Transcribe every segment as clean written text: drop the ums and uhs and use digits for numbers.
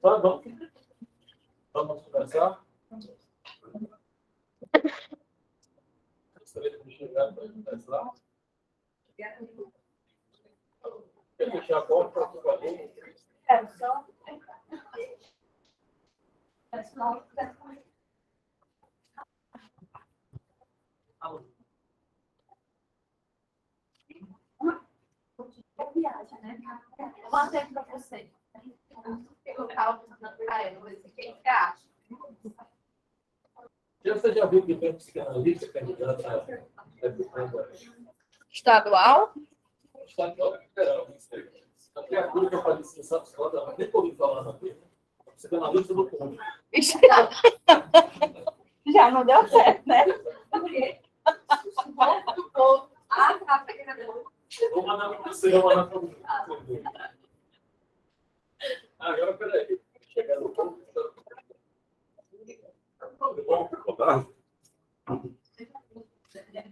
Tá bom. Vamos começar? Gostaria de chegar para começar. Quer deixar a porta para o favor? Só. Viagem, né? Eu mandei para você. Eu estava pensando para ela, o que você acha? Você já viu que tem psicanalista candidato a Estadual? estadual federal? Até a cura que eu falei assim, sabe, mas nem ouvi falar na vida. Psicanalista do ponto. Já não deu certo, né? Por quê? Ah, tá, pegando. Vou mandar para você, vou mandar para você. Agora, peraí. Chegar no ponto.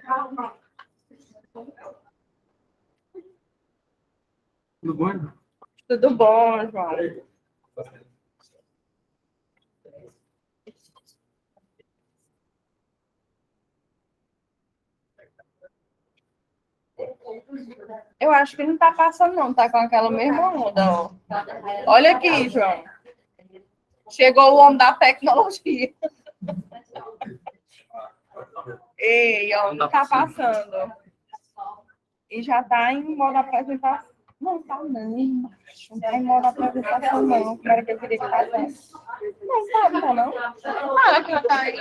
Calma. Tudo bom? Tudo bom, João. Eu acho que não tá passando, não. Tá com aquela mesma onda, ó. Olha aqui, João. Chegou o homem da tecnologia. Ei, ó, não tá passando. E já tá em modo apresentação. Não tá, não. Não tá em modo apresentação, não. Como era que eu queria que fizesse? Não tá, não. Ah, aqui tá aí.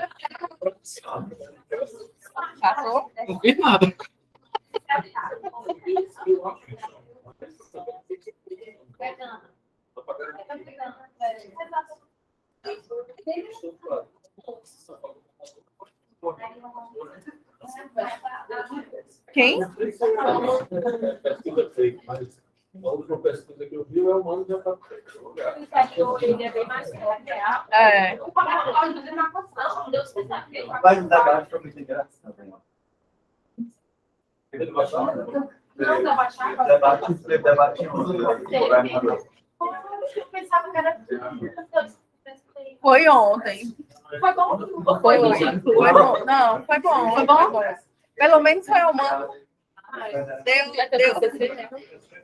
Passou? Não fiz nada. Quem? Pesquisa feita, mas a última pesquisa que eu vi é o humano já está feito. Ele é bem mais forte. É. Mas o debate foi muito engraçado. Ele vai falar? Não, da Baixada. Debate Eu pensava que era. Foi ontem. Foi bom? Foi hoje. Foi bom. Não, foi bom. Foi bom? Pelo menos foi uma. Deu.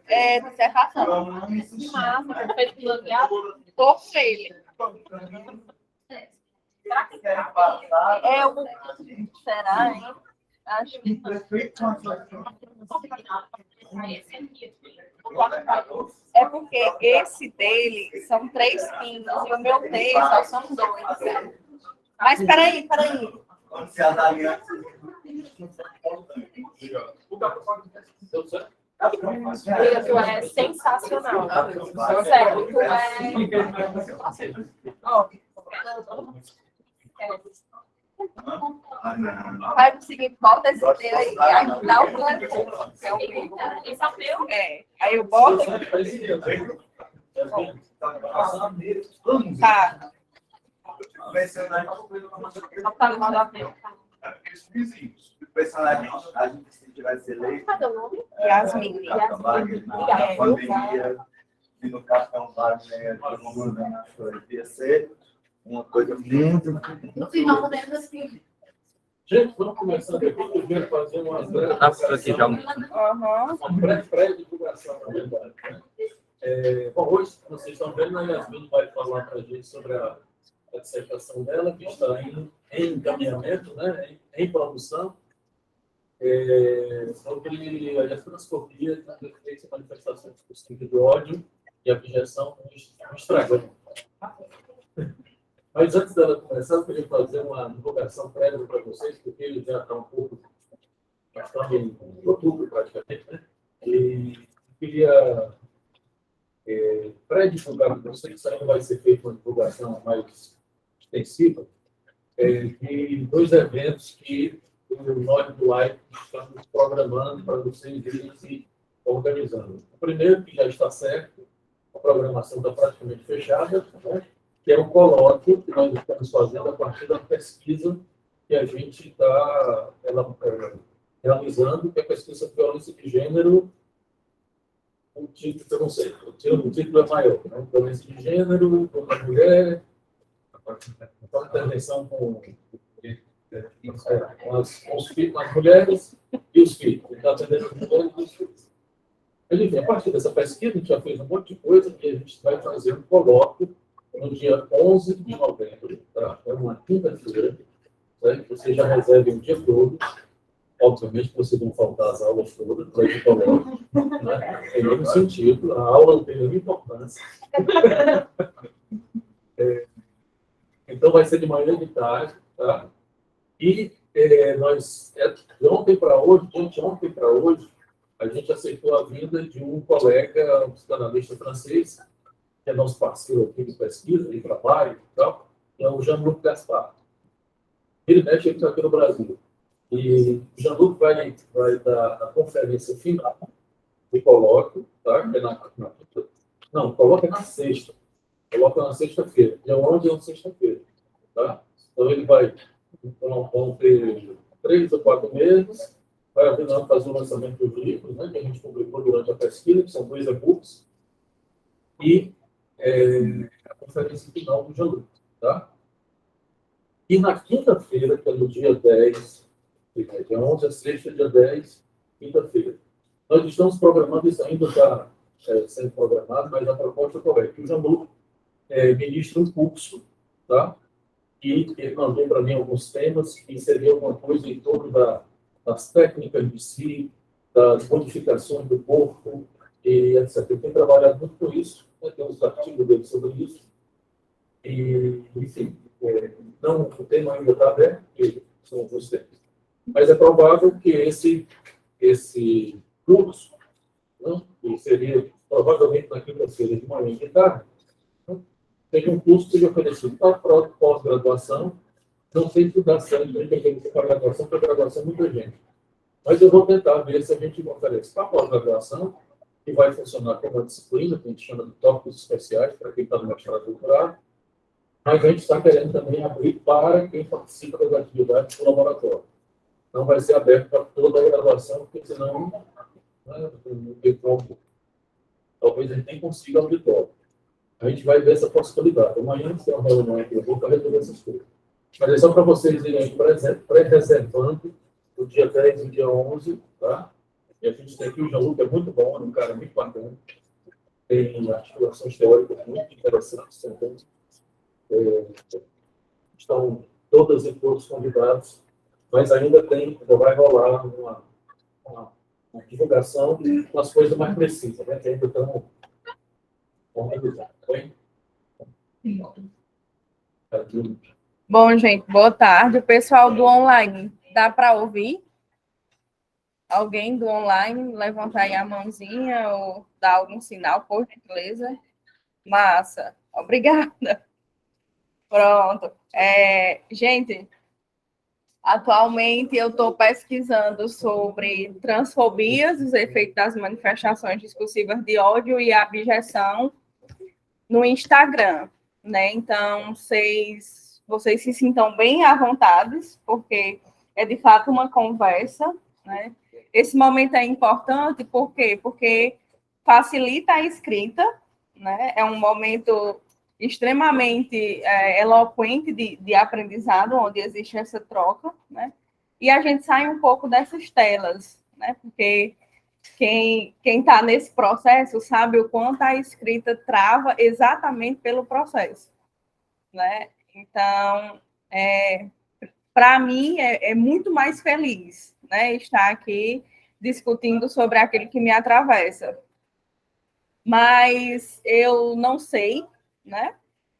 É, dissertação. De massa, fez piloteado. Tô com ele. Será que É o. Será, hein? Acho que. É porque esse dele são 3 pinos e o meu dele só são 2. Mas peraí. Quando se avalia. tu é sensacional? Sério, tu é. Ó. Faz o seguinte, bota esse dele aí e ajudar o plantão. Que é o meu. Esse é o teu? É. Aí eu boto. Tá. Personagem, a gente se tivesse eleito. Cadê o nome? Yasmin. Na pandemia, e no cartão Wagner, ia ser uma coisa muito. No final, podemos assim. Gente, vamos começando aqui, eu quero fazer uma pré-divulgação, na verdade. Bom, hoje, vocês estão vendo, a Yasmin vai falar para a gente sobre a dissertação dela, que está em encaminhamento, né, em produção, sobre a gastronoscopia na defesa e manifestações possíveis de ódio e abjeção no Instagram. Mas antes dela começar, eu queria fazer uma divulgação prévia para vocês, porque ele já está um pouco, bastante em outubro praticamente, né? E eu queria pré-divulgar para vocês, isso ainda vai ser feita uma divulgação mais extensiva, de 2 eventos que o Nós do Live estamos programando para vocês irem se organizando. O primeiro, que já está certo, a programação está praticamente fechada, né? Que é um colóquio que nós estamos fazendo a partir da pesquisa que a gente está realizando, que é a pesquisa de violência de gênero o título, eu não sei, o título é maior, né? Violência de gênero, contra a mulher, a intervenção com os filhos, as mulheres e os filhos. Então, atendendo as mulheres e os filhos. Enfim, a partir dessa pesquisa, a gente já fez um monte de coisa e a gente vai fazer um colóquio no dia 11 de novembro, tá? É uma quinta-feira, né? Você já reserva o dia todo. Obviamente, vocês vão faltar as aulas todas, para esse colóquio, né? Em nenhum sentido, a aula não tem nenhuma importância. Então, vai ser de manhã e de tarde, tá? E de ontem para hoje, de ontem para hoje, a gente aceitou a vinda de um colega, um psicanalista francês, que é nosso parceiro aqui de pesquisa, de trabalho e tal, que é o Jean-Luc Gaspar. Ele mexe aqui no Brasil. E o Jean-Luc vai dar a conferência final de colóquio, tá? Não, coloca na sexta. Coloca na sexta-feira. Dia 11 é uma sexta-feira. Tá? Então, ele vão ter 3 ou 4 meses, vai fazer o lançamento dos livros, né, que a gente publicou durante a pesquisa, que são 2 e-books, e a conferência final do Jean-Luc. Tá? E na quinta-feira, que é no dia 10, dia 11 a sexta, dia 10, quinta-feira. Nós estamos programando, isso ainda está sendo programado, mas a proposta é correta. O Jean-Luc ministra um curso, tá? E ele mandou para mim alguns temas que seria alguma coisa em torno das técnicas de si, das modificações do corpo, e etc. Eu tenho trabalhado muito com isso, né? Tem uns artigos dele sobre isso. E, enfim, o tema ainda está aberto, porque são alguns temas. Mas é provável que esse curso, né, que seria provavelmente na quinta-feira de manhã e de tarde, seja um curso que seja oferecido para pós-graduação. Não sei se dá certo, a gente tem que para graduação, para graduação muita gente. Mas eu vou tentar ver se a gente oferece para pós-graduação, que vai funcionar como uma disciplina, que a gente chama de tópicos especiais, para quem está no mestrado doutorado. Mas a gente está querendo também abrir para quem participa das atividades do laboratório. Não vai ser aberto para toda a graduação, porque senão, né, talvez a gente nem consiga auditório. A gente vai ver essa possibilidade. Amanhã tem uma reunião aqui, eu vou para resolver essas coisas. Mas é só para vocês irem pré-reservando o dia 10 e o dia 11, tá? E a gente tem aqui o Jean-Luc, é muito bom, é um cara muito bacana. Tem articulações teóricas muito interessantes também. Estão todas e todos convidados, mas ainda vai rolar uma divulgação com as coisas mais precisas, né? Que ainda estão organizadas. Bom, gente, boa tarde. O pessoal do online, dá para ouvir? Alguém do online levantar aí a mãozinha ou dar algum sinal, por gentileza? Massa. Obrigada. Pronto. Gente, atualmente eu estou pesquisando sobre transfobias, os efeitos das manifestações discursivas de ódio e abjeção no Instagram, né? Então, vocês se sintam bem à vontade, porque é de fato uma conversa, né? Esse momento é importante, por quê? Porque facilita a escrita, né? É um momento extremamente eloquente de aprendizado, onde existe essa troca, né? E a gente sai um pouco dessas telas, né? Porque quem está nesse processo sabe o quanto a escrita trava exatamente pelo processo, né? Então, para mim, é muito mais feliz, né, estar aqui discutindo sobre aquilo que me atravessa. Mas eu não sei, né?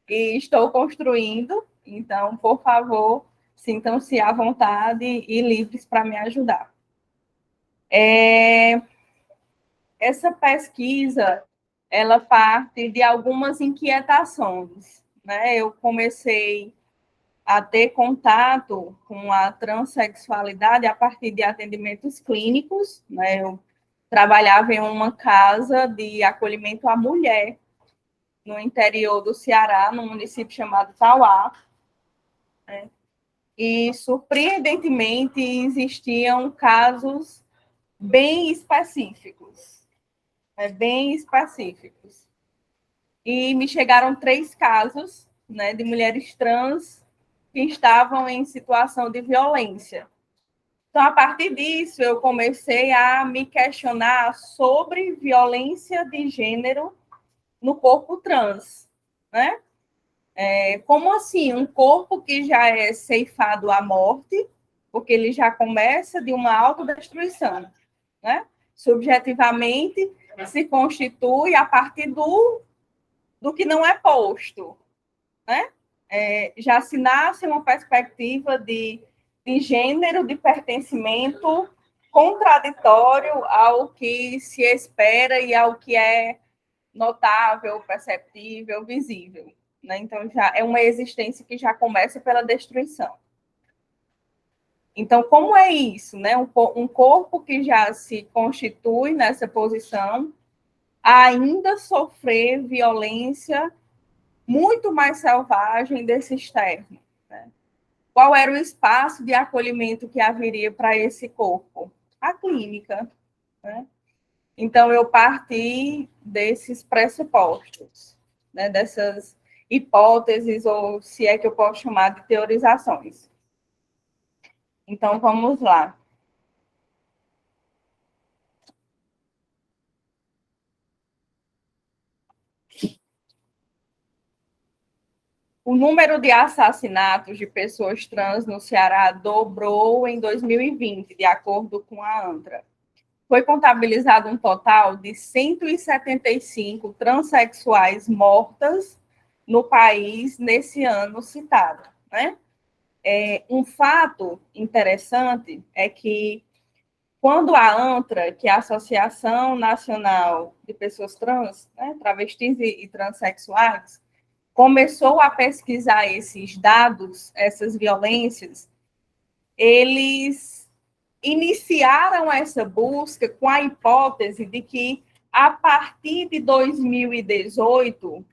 E estou construindo, então, por favor, sintam-se à vontade e livres para me ajudar. Essa pesquisa, ela parte de algumas inquietações, né? Eu comecei a ter contato com a transexualidade a partir de atendimentos clínicos, né? Eu trabalhava em uma casa de acolhimento à mulher, no interior do Ceará, num município chamado Tauá, né? E, surpreendentemente, existiam casos bem específicos. bem específicos. E me chegaram 3 casos, né, de mulheres trans que estavam em situação de violência. Então, a partir disso, eu comecei a me questionar sobre violência de gênero no corpo trans, né? Como assim? Um corpo que já é ceifado à morte, porque ele já começa de uma autodestruição, né? Subjetivamente, se constitui a partir do que não é posto, né? Já se nasce uma perspectiva de gênero, de pertencimento contraditório ao que se espera e ao que é notável, perceptível, visível, né? Então, já é uma existência que já começa pela destruição. Então, como é isso, né? Um corpo que já se constitui nessa posição, ainda sofrer violência muito mais selvagem desse externo, né? Qual era o espaço de acolhimento que haveria para esse corpo? A clínica, né? Então, eu parti desses pressupostos, né? Dessas hipóteses, ou se é que eu posso chamar de teorizações. Então, vamos lá. O número de assassinatos de pessoas trans no Ceará dobrou em 2020, de acordo com a ANTRA. Foi contabilizado um total de 175 transexuais mortas no país nesse ano citado, né? Um fato interessante é que quando a ANTRA, que é a Associação Nacional de Pessoas Trans, né, travestis e transexuais, começou a pesquisar esses dados, essas violências, eles iniciaram essa busca com a hipótese de que, a partir de 2018,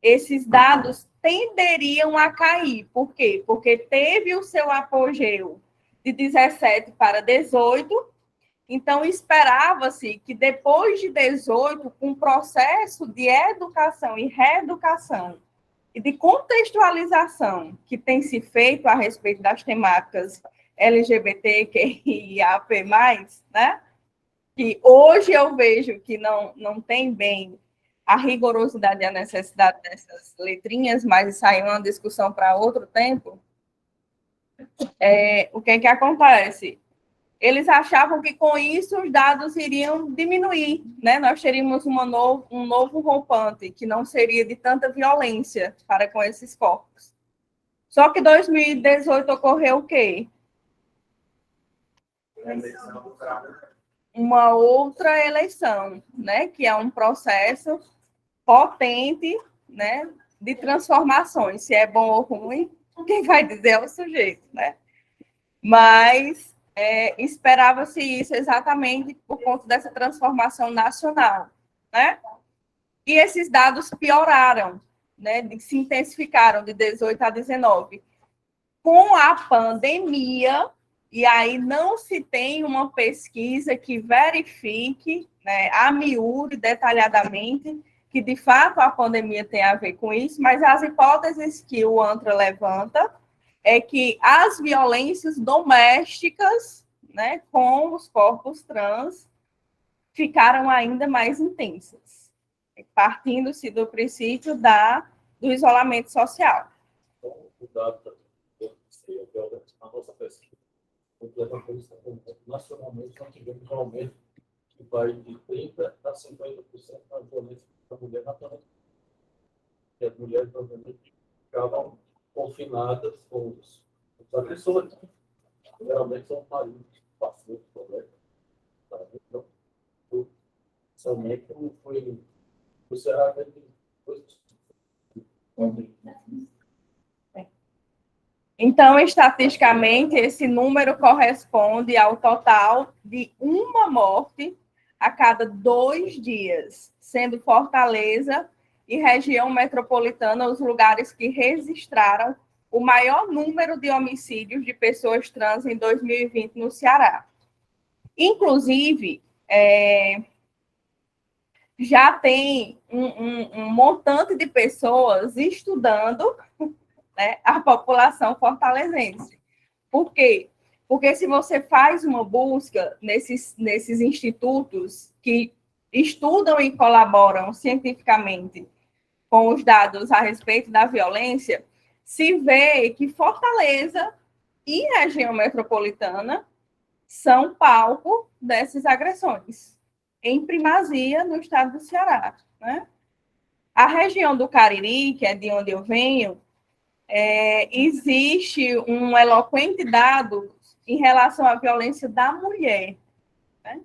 esses dados tenderiam a cair. Por quê? Porque teve o seu apogeu de 17 para 18, então esperava-se que depois de 18, com o processo de educação e reeducação e de contextualização que tem se feito a respeito das temáticas LGBTQIAP+, né? Que hoje eu vejo que não tem bem a rigorosidade e a necessidade dessas letrinhas, mas isso aí é uma discussão para outro tempo. O que acontece? Eles achavam que com isso os dados iriam diminuir, né? Nós teríamos um novo rompante, que não seria de tanta violência para com esses corpos. Só que em 2018 ocorreu o quê? Uma outra eleição, né? Que é um processo potente, né? De transformações. Se é bom ou ruim, quem vai dizer é o sujeito, né? Mas esperava-se isso exatamente por conta dessa transformação nacional, né? E esses dados pioraram, né? Se intensificaram de 18 a 19. Com a pandemia, e aí não se tem uma pesquisa que verifique, né, a miúdo, detalhadamente, que de fato a pandemia tem a ver com isso, mas as hipóteses que o ANTRA levanta é que as violências domésticas, né, com os corpos trans ficaram ainda mais intensas, partindo-se do princípio do isolamento social. O dado a nossa pesquisa, nacionalmente, nós tivemos um aumento que vai de 30% a 50% na violência da mulher na pandemia. E as mulheres, obviamente, ficavam confinadas com os agressores. Geralmente são maridos, parceiros, colegas. Então, somente foi o Ceará que foi. Então, estatisticamente, esse número corresponde ao total de uma morte a cada 2 dias, sendo Fortaleza e região metropolitana os lugares que registraram o maior número de homicídios de pessoas trans em 2020 no Ceará. Inclusive, já tem um montante de pessoas estudando, né, a população fortalezense. Por quê? Porque se você faz uma busca nesses institutos que estudam e colaboram cientificamente com os dados a respeito da violência, se vê que Fortaleza e região metropolitana são palco dessas agressões, em primazia no estado do Ceará, né? A região do Cariri, que é de onde eu venho, existe um eloquente dado em relação à violência da mulher, né?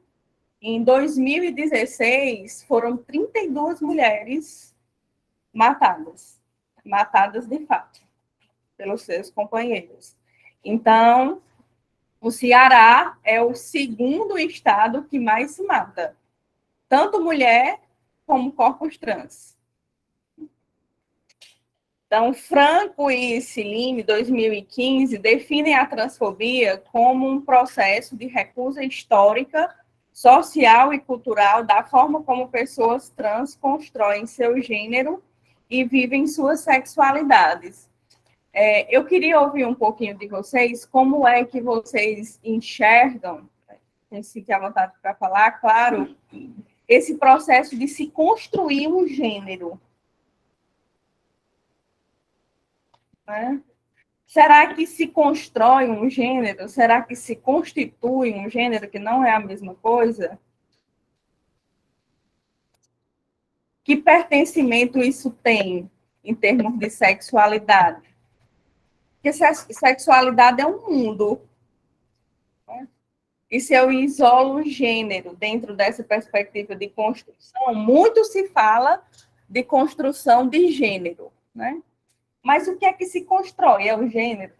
Em 2016, foram 32 mulheres matadas de fato, pelos seus companheiros. Então, o Ceará é o segundo estado que mais se mata, tanto mulher como corpos trans. Então, Franco e Cellini, 2015, definem a transfobia como um processo de recusa histórica, social e cultural da forma como pessoas trans constroem seu gênero e vivem suas sexualidades. Eu queria ouvir um pouquinho de vocês, como é que vocês enxergam, se à vontade para falar, claro, esse processo de se construir um gênero. Né? Será que se constrói um gênero? Será que se constitui um gênero que não é a mesma coisa? Que pertencimento isso tem em termos de sexualidade? Porque sexualidade é um mundo. Né? E se eu isolo o gênero dentro dessa perspectiva de construção, muito se fala de construção de gênero, né? Mas o que é que se constrói? É o gênero?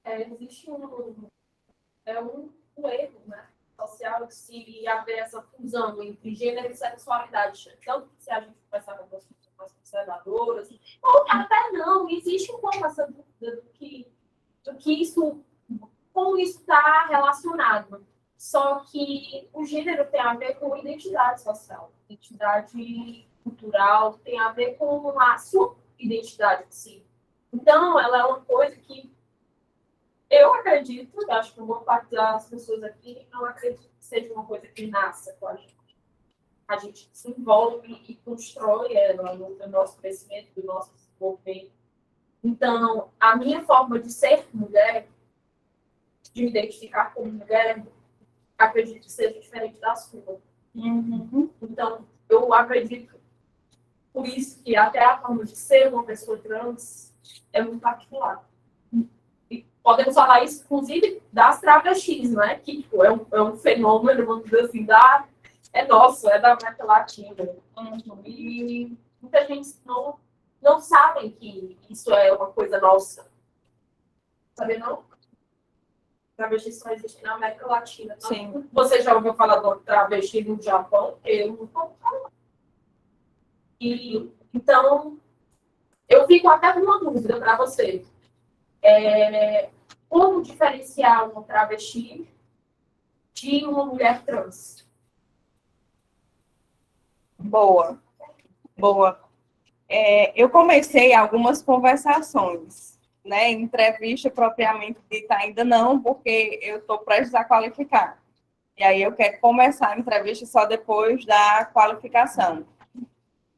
Existe um erro, né, social de se haver essa fusão entre gênero e sexualidade. Tanto que se a gente conversar com as conservadoras, ou até não, existe um pouco essa dúvida do que isso, como isso está relacionado. Só que o gênero tem a ver com identidade social, identidade cultural, tem a ver com a sua identidade em si. Então, ela é uma coisa que eu acredito, acho que uma boa parte das pessoas aqui não acredito que seja uma coisa que nasça com a gente. A gente se envolve e constrói ela no nosso crescimento, no nosso desenvolvimento. Então, a minha forma de ser mulher, de me identificar como mulher, acredito que seja diferente da sua. Uhum. Então, eu acredito, por isso que até a forma de ser uma pessoa trans é muito particular. Podemos falar isso, inclusive, das travestis, né? Que tipo, é um fenômeno, vamos dizer assim, nosso, é da América Latina. E muita gente não sabe que isso é uma coisa nossa. Sabe, não? Travestis só existem na América Latina. Então, Sim. você já ouviu falar do travesti no Japão? Eu não vou falar. E, então, eu fico até com uma dúvida para você. Como diferenciar uma travesti de uma mulher trans? Boa. Eu comecei algumas conversações, né? Entrevista propriamente dita ainda não, porque eu estou prestes a qualificar. E aí eu quero começar a entrevista só depois da qualificação.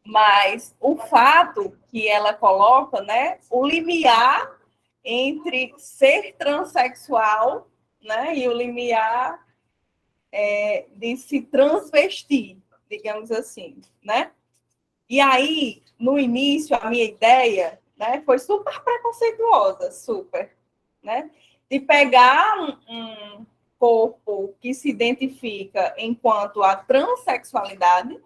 Mas o fato que ela coloca, né? O limiar entre ser transexual, né, e o limiar de se transvestir, digamos assim, né? E aí, no início, a minha ideia, né, foi super preconceituosa, super, né? De pegar um corpo que se identifica enquanto a transexualidade,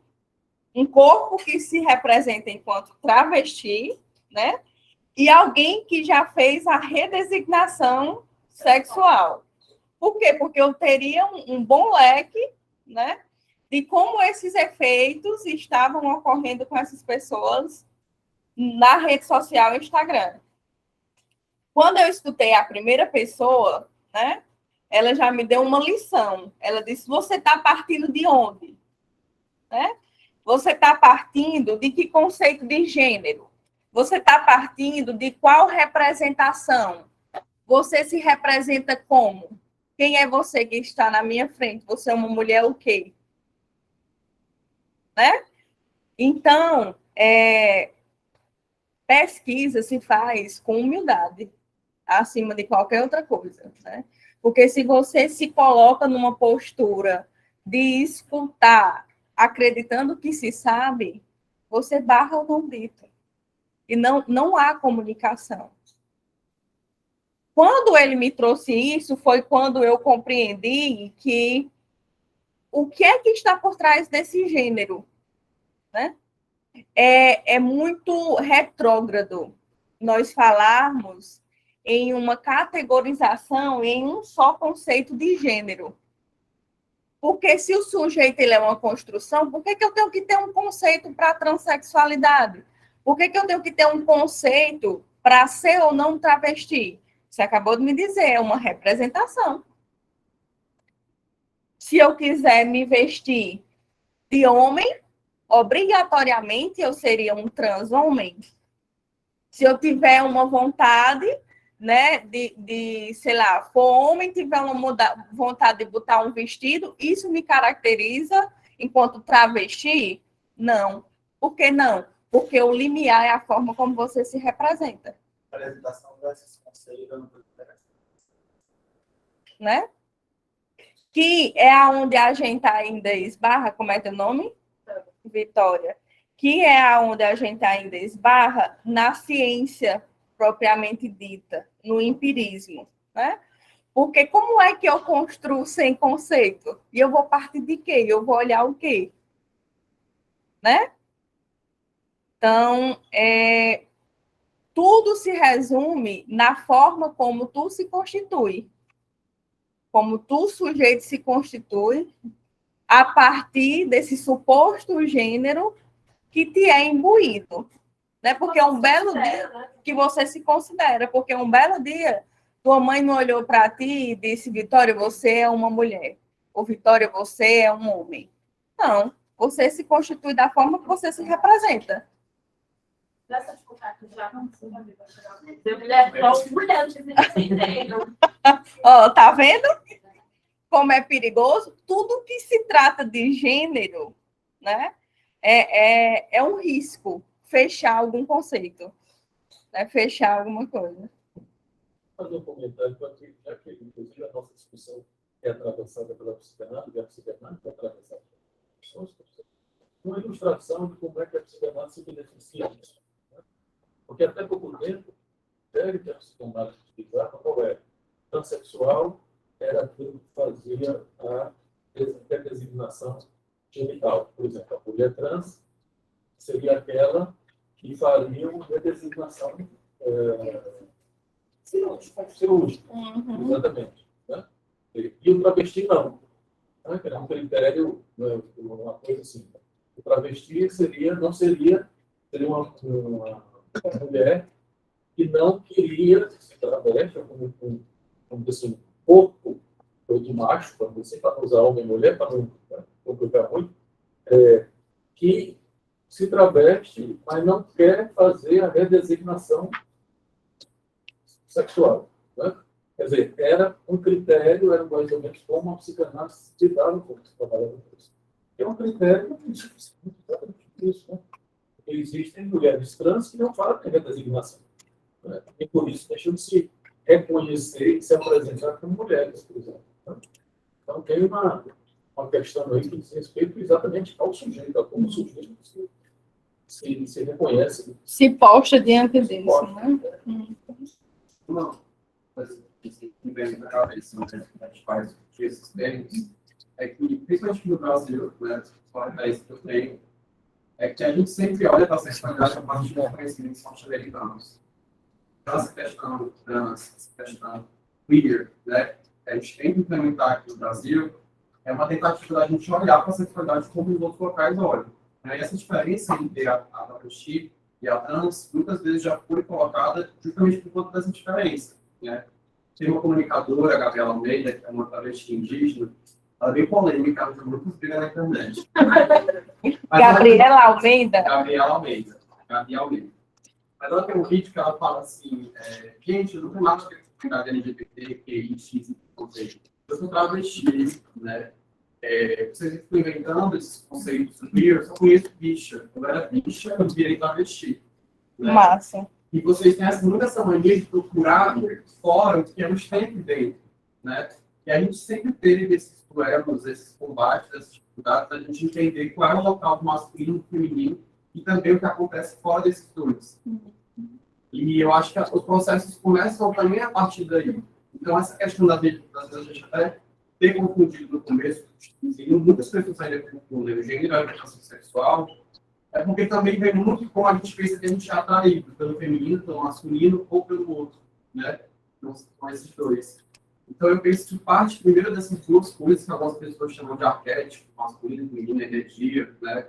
um corpo que se representa enquanto travesti, né? E alguém que já fez a redesignação sexual. Por quê? Porque eu teria um bom leque, né, de como esses efeitos estavam ocorrendo com essas pessoas na rede social Instagram. Quando eu escutei a primeira pessoa, né, ela já me deu uma lição. Ela disse, você está partindo de onde? Né? Você está partindo de que conceito de gênero? Você está partindo de qual representação? Você se representa como? Quem é você que está na minha frente? Você é uma mulher o quê? Né? Então, pesquisa se faz com humildade, acima de qualquer outra coisa, né? Porque se você se coloca numa postura de escutar, acreditando que se sabe, você barra o não dito. E não há comunicação. Quando ele me trouxe isso, foi quando eu compreendi que o que é que está por trás desse gênero, né? É muito retrógrado nós falarmos em uma categorização, em um só conceito de gênero. Porque se o sujeito ele é uma construção, por que eu tenho que ter um conceito para a transexualidade? Por que eu tenho que ter um conceito para ser ou não travesti? Você acabou de me dizer, é uma representação. Se eu quiser me vestir de homem, obrigatoriamente eu seria um trans-homem. Se eu tiver uma vontade, né, sei lá, for homem, tiver uma vontade de botar um vestido, isso me caracteriza enquanto travesti? Não. Por que não? Porque o limiar é a forma como você se representa. A apresentação desses conceitos, né? Que é aonde a gente ainda esbarra, como é teu nome? Vitória. Que é aonde a gente ainda esbarra na ciência propriamente dita, no empirismo, né? Porque como é que eu construo sem conceito? E eu vou partir de quê? Eu vou olhar o quê? Né? Então, tudo se resume na forma como tu se constitui. Como tu, sujeito, se constitui a partir desse suposto gênero que te é imbuído. Né? Porque é um belo dia que você se considera, porque um belo dia tua mãe não olhou para ti e disse, Vitória, você é uma mulher. Ou Vitória, você é um homem. Não, você se constitui da forma que você se representa. Ó, tá vendo? Como é perigoso? Tudo que se trata de gênero, né? É um risco fechar algum conceito, né? Fechar alguma coisa. Vou fazer um comentário, já que inclusive a nossa discussão é atravessada pela psicanálise, e a psicanálise é atravessada pelas pessoas, uma ilustração de como é que a psicanálise se beneficia disso. Né? Porque até pouco tempo, o critério que a psicanálise utilizava qual era? Transsexual era aquilo que fazia a designação genital. Por exemplo, a mulher trans seria aquela que faria uma designação cirúrgica. Uhum. Exatamente. Né? E o travesti não. Né? Era um critério, uma coisa assim. O travesti não seria uma mulher que não queria se travesti, como assim, corpo de macho, para não usar homem e mulher, para não complicar muito, que se traveste, mas não quer fazer a redesignação sexual. Né? Quer dizer, era um critério, era mais ou menos como a psicanálise se dava como se trabalhava com isso. É um critério exatamente isso. Né? Existem mulheres trans que não fazem redesignação. Né? E por isso deixam de se reconhecer e se apresentar como mulheres, por exemplo. Né? Então, tem uma questão aí que diz respeito exatamente ao sujeito, a como o sujeito se reconhece. Se posta diante disso, né? Não, mas que vem na cabeça, né, a gente faz esses termos, é que, principalmente no Brasil, né, fora da isso que eu tenho, é que a gente sempre olha para a sexualidade a partir de conhecimentos norte-americanos. Essa questão trans, essa questão queer, né, a gente tem que implementar aqui no Brasil, é uma tentativa da gente olhar para a sexualidade como os outros locais olham. Né? E essa diferença entre a travesti e a trans, muitas vezes já foi colocada justamente por conta dessa diferença. Né? Tem uma comunicadora, a Gabriela Almeida, que é uma travesti indígena, ela é bem polêmica, ela tem muitas brigas na internet. Gabriela Almeida? Gabriela Almeida. Gabriela Almeida. Mas ela tem um vídeo que ela fala assim, gente, eu não tenho nada a ver com a comunidade LGBT, QI, X, eu sou travesti, né? Vocês estão inventando esses conceitos queer, eu só conheço bicha. Eu era bicha, eu virei travesti. Né? Massa. E vocês têm muito essa mania de procurar fora o que a gente tem aqui dentro, né? E a gente sempre teve esses duelos, esses combates, essas dificuldades, a gente entender qual é o local do masculino e do feminino e também o que acontece fora desses dois. E eu acho que os processos começam também a partir daí. Então, essa questão das vezes a gente até tem confundido no começo, e muitas pessoas ainda confundem o gênero e a orientação sexual, é porque também vem muito com a gente pensa que a gente é atraído pelo feminino, pelo masculino ou pelo outro, né? Então, são esses dois. Então, eu penso que parte, primeiro, dessas duas coisas que algumas pessoas chamam de arquétipo, masculino, feminino, energia, né?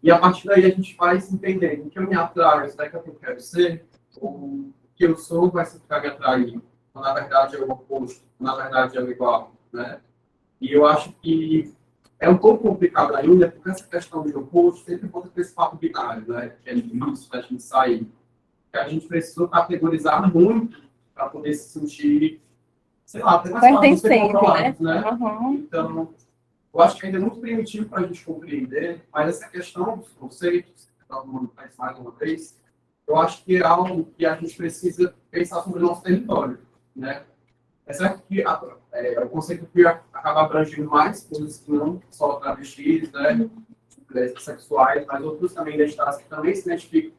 E a partir daí a gente vai se entendendo o que eu me atraio, será que é o que eu quero ser? Ou o que eu sou vai ficar me atraindo? Ou, na verdade, é o oposto, ou, na verdade, é o igual, né? E eu acho que é um pouco complicado ainda, porque essa questão de oposto sempre volta para esse papo binário, né? Que é difícil da gente sair. Que a gente precisou categorizar muito para poder se sentir, sei lá, até mais fácil de ser controlado, né? Uhum. Então, eu acho que ainda é muito primitivo para a gente compreender, mas essa questão dos conceitos, que todo mundo faz mais uma vez, eu acho que é algo que a gente precisa pensar sobre o nosso território, né? É certo que o conceito queer acaba abrangendo mais coisas que não só travestis, né? Sexuais, mas outros também identitários que também se identificam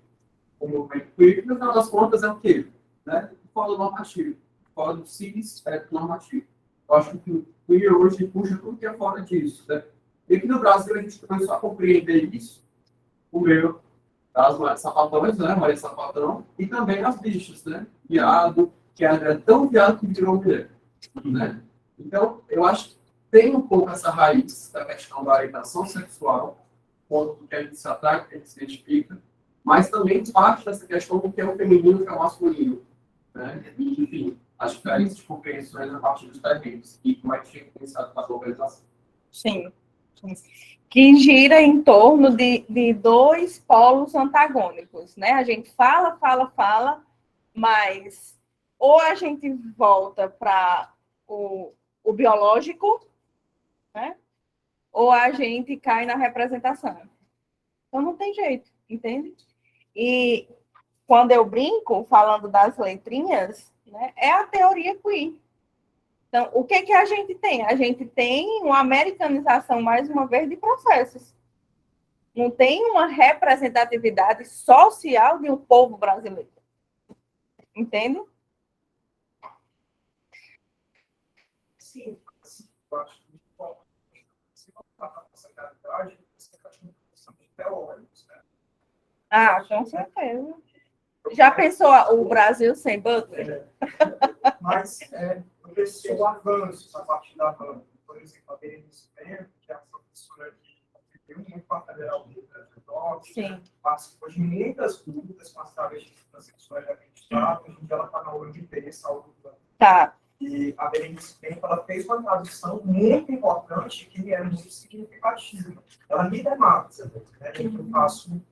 com o movimento queer, que no final das contas é o quê? Né? Fora do normativo, fora do cis, normativo. Eu acho que o queer hoje puxa tudo que é fora disso, né? E aqui no Brasil a gente começou a compreender isso, o meu, das sapatões, né? Maria Sapatão, e também as bichas, né? Viado, que era tão viado que virou mulher, né? Então, eu acho que tem um pouco essa raiz da questão da orientação sexual, ponto que a gente se atrai, que a gente se identifica, mas também parte dessa questão do que é o feminino e o que é o masculino, né? E, enfim, as diferentes compreensões a partir dos terrenos e como é que tinha pensado para a organização. Sim. Que gira em torno de dois polos antagônicos, né? A gente fala, mas ou a gente volta para o biológico, né? Ou a gente cai na representação. Então não tem jeito, entende? E quando eu brinco, falando das letrinhas, né, é a teoria queer. Então, o que a gente tem? A gente tem uma americanização, mais uma vez, de processos. Não tem uma representatividade social de um povo brasileiro. Entende? Sim. Eu acho que se não tratar essa realidade, você está chamando de teóricos, né? Ah, com certeza. Já pensou o Brasil sem Butler? Mas eu percebo avanços a partir da banda. Por exemplo, a Berenice Bento, que é a professora que contribuiu muito para a Federal do Rio Grande do Norte, participou de muitas lutas com as travestis transexuais da Estado. Hoje em dia ela está na UNB, saúde. Tá. E a Berenice Bento, ela fez uma tradução muito importante que é muito significativa. Ela me demata, né? Eu faço um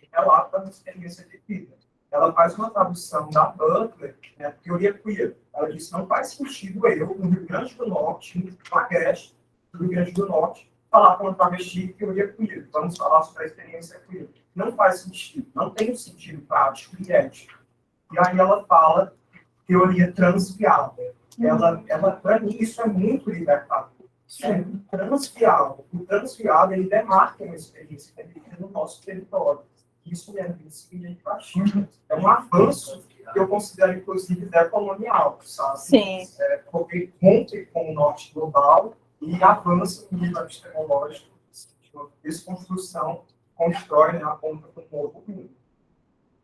relato da minha experiência de vida. Ela faz uma tradução da Butler, né, teoria queer. Ela diz que não faz sentido eu, no Rio Grande do Norte, no Agreste do Rio Grande do Norte, falar com uma travesti teoria queer. Vamos falar sobre a experiência queer. Não faz sentido, não tem sentido prático e ético. E aí ela fala teoria transviável. Ela para mim, isso é muito libertador. Isso é transviável. O transviável, ele demarca uma experiência que é vivida no nosso território. Isso é significativo. É um avanço que eu considero, inclusive, decolonial, sabe? Sim. Porque rompe com o norte global e avança no nível epistemológico, uma desconstrução, constrói, né, a ponta do novo mundo.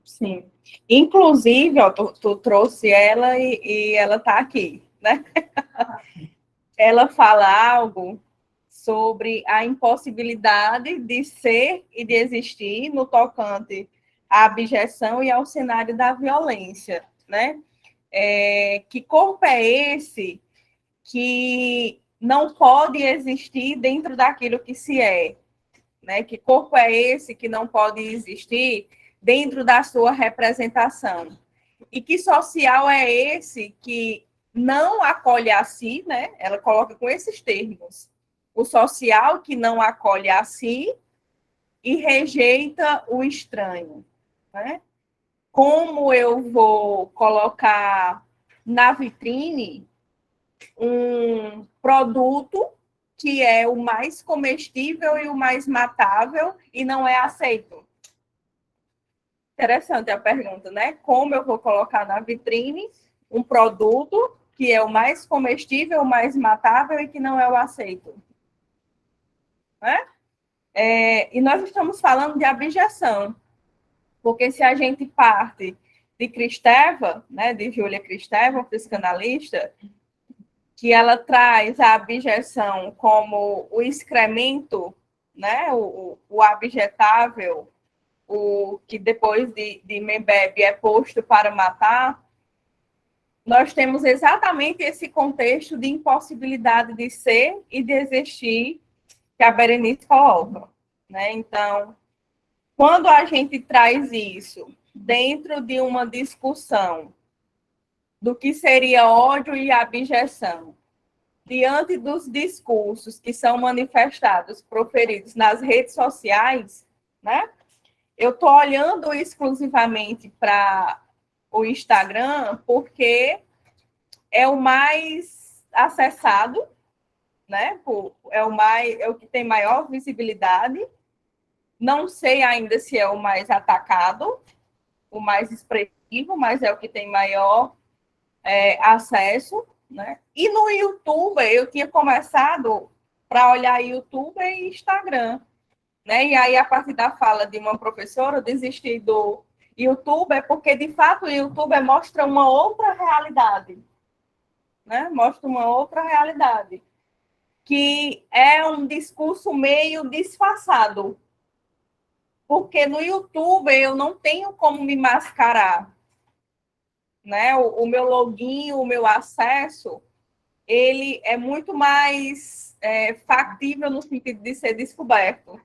Sim. Inclusive, ó, tu trouxe ela e ela está aqui, né? Ela fala algo sobre a impossibilidade de ser e de existir no tocante à abjeção e ao cenário da violência, né? Que corpo é esse que não pode existir dentro daquilo que se é? Né? Que corpo é esse que não pode existir dentro da sua representação? E que social é esse que não acolhe a si, né? Ela coloca com esses termos. O social que não acolhe a si e rejeita o estranho, né? Como eu vou colocar na vitrine um produto que é o mais comestível e o mais matável e não é aceito? Interessante a pergunta, né? Como eu vou colocar na vitrine um produto que é o mais comestível, o mais matável e que não é o aceito? Né? E nós estamos falando de abjeção, porque se a gente parte de Kristeva, né, de Júlia Kristeva, psicanalista, que ela traz a abjeção como o excremento, né, o abjetável, o que depois de Mebebe é posto para matar, nós temos exatamente esse contexto de impossibilidade de ser e de existir que a Berenice coloca, né? Então, quando a gente traz isso dentro de uma discussão do que seria ódio e abjeção, diante dos discursos que são manifestados, proferidos nas redes sociais, né? Eu estou olhando exclusivamente para o Instagram porque é o mais acessado, né? É o que tem maior visibilidade. Não sei ainda se é o mais atacado, o mais expressivo, mas é o que tem maior acesso, né? E no YouTube, eu tinha começado para olhar YouTube e Instagram, né? E aí, a partir da fala de uma professora, eu desisti do YouTube, porque, de fato, o YouTube mostra uma outra realidade, né? Mostra uma outra realidade, que é um discurso meio disfarçado, porque no YouTube eu não tenho como me mascarar, né? O meu login, o meu acesso, ele é muito mais factível no sentido de ser descoberto,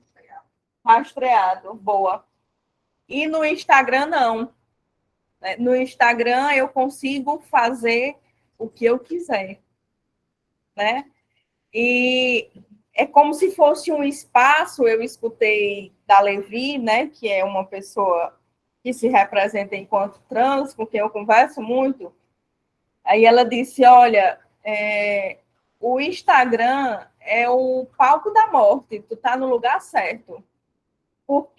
rastreado, boa. E no Instagram, não. No Instagram, eu consigo fazer o que eu quiser, né? E é como se fosse um espaço, eu escutei da Levi, né, que é uma pessoa que se representa enquanto trans, com quem eu converso muito. Aí ela disse, olha, o Instagram é o palco da morte, tu tá no lugar certo.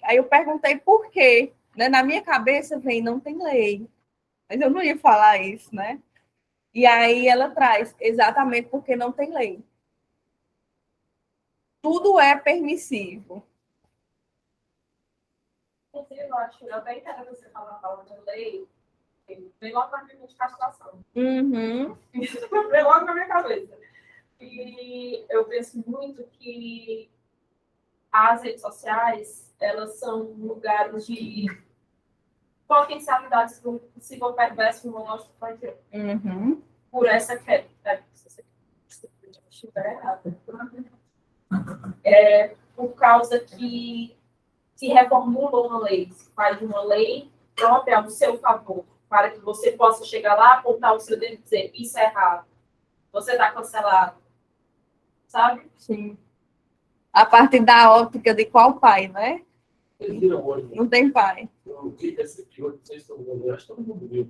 Aí eu perguntei por quê, né? Na minha cabeça vem, não tem lei, mas eu não ia falar isso, né? E aí ela traz, exatamente porque não tem lei. Tudo é permissivo. Inclusive, eu acho bem interessante você falar de lei, vem logo na minha mente de castração. Uhum. Vem logo na minha cabeça. E eu penso muito que as redes sociais, elas são lugares de potencialidades do possível perverso no nosso país. Uhum. Por essa queda. Se eu estiver errada. Por causa que se reformula uma lei, se faz uma lei própria ao seu favor, para que você possa chegar lá, apontar o seu dedo e dizer, isso é errado, você está cancelado, sabe? Sim. A partir da óptica de qual pai, né? Vocês viram hoje? Não tem pai. Eu vi esse vídeo, não sei se todo mundo viu, acho que todo mundo viu.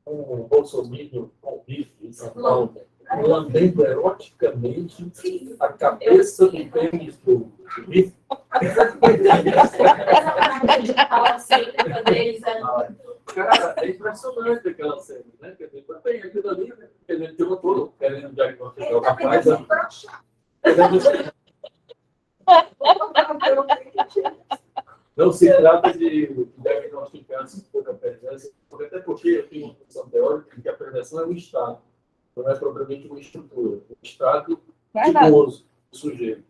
Um bolsominion com bife em São Paulo, lambendo eroticamente a cabeça do pênis do bife. Cara, é impressionante aquela cena, né? Quer dizer, tem aquilo ali, né? Quer dizer, eu não estou querendo diagnosticar o rapaz. Não se trata de diagnosticar se for a perversão, até porque eu tenho uma função teórica de que a perversão é um estado, não é propriamente uma estrutura, é um estado de gozo do sujeito.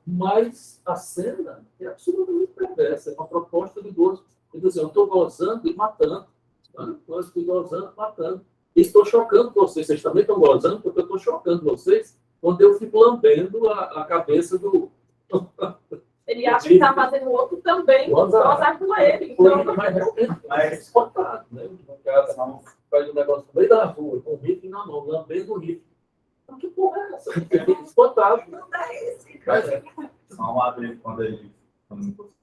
Mas a cena é absolutamente perversa, é uma proposta de gozo. Então, assim, eu estou gozando e matando. Eu estou gozando, matando. E estou chocando vocês. Vocês também estão gozando, porque eu estou chocando vocês quando eu fico lambendo a cabeça do. Ele acha que está fazendo o outro também, gozar com ele. Então, Mas realmente é espantado, né? O cara faz um negócio no meio da rua, com o rifle na mão, lambendo o rifle. Que porra é essa? Fica espantado. Não dá esse, Mas é. Só uma vez quando ele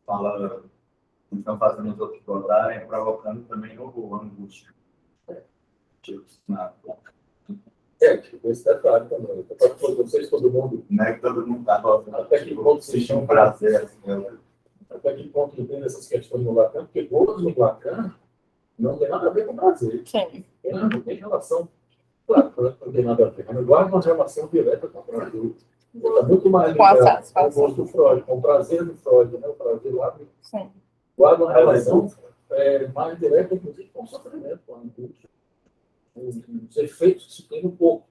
fala, estão fazendo os outros gozarem, provocando também o angústia. Tipo, Tipo, esse detalhe também. Para vocês, todo mundo. não é que todo mundo está gozando. Até que ponto vocês Existe um estão prazer, assim, até que ponto entende essas questões no Lacan? Porque gozo no Lacan não tem nada a ver com prazer. Sim. Não tem relação. Claro, não tem nada a ver. Mas guarda uma relação direta com o prazer. Está muito mais Com a ligado satisfação. com o gosto do Freud, com o prazer do Freud, né? O prazer lá Sim. guarda uma relação mais direta, inclusive, com o sofrimento, com a angústia, os efeitos que isso tem no corpo.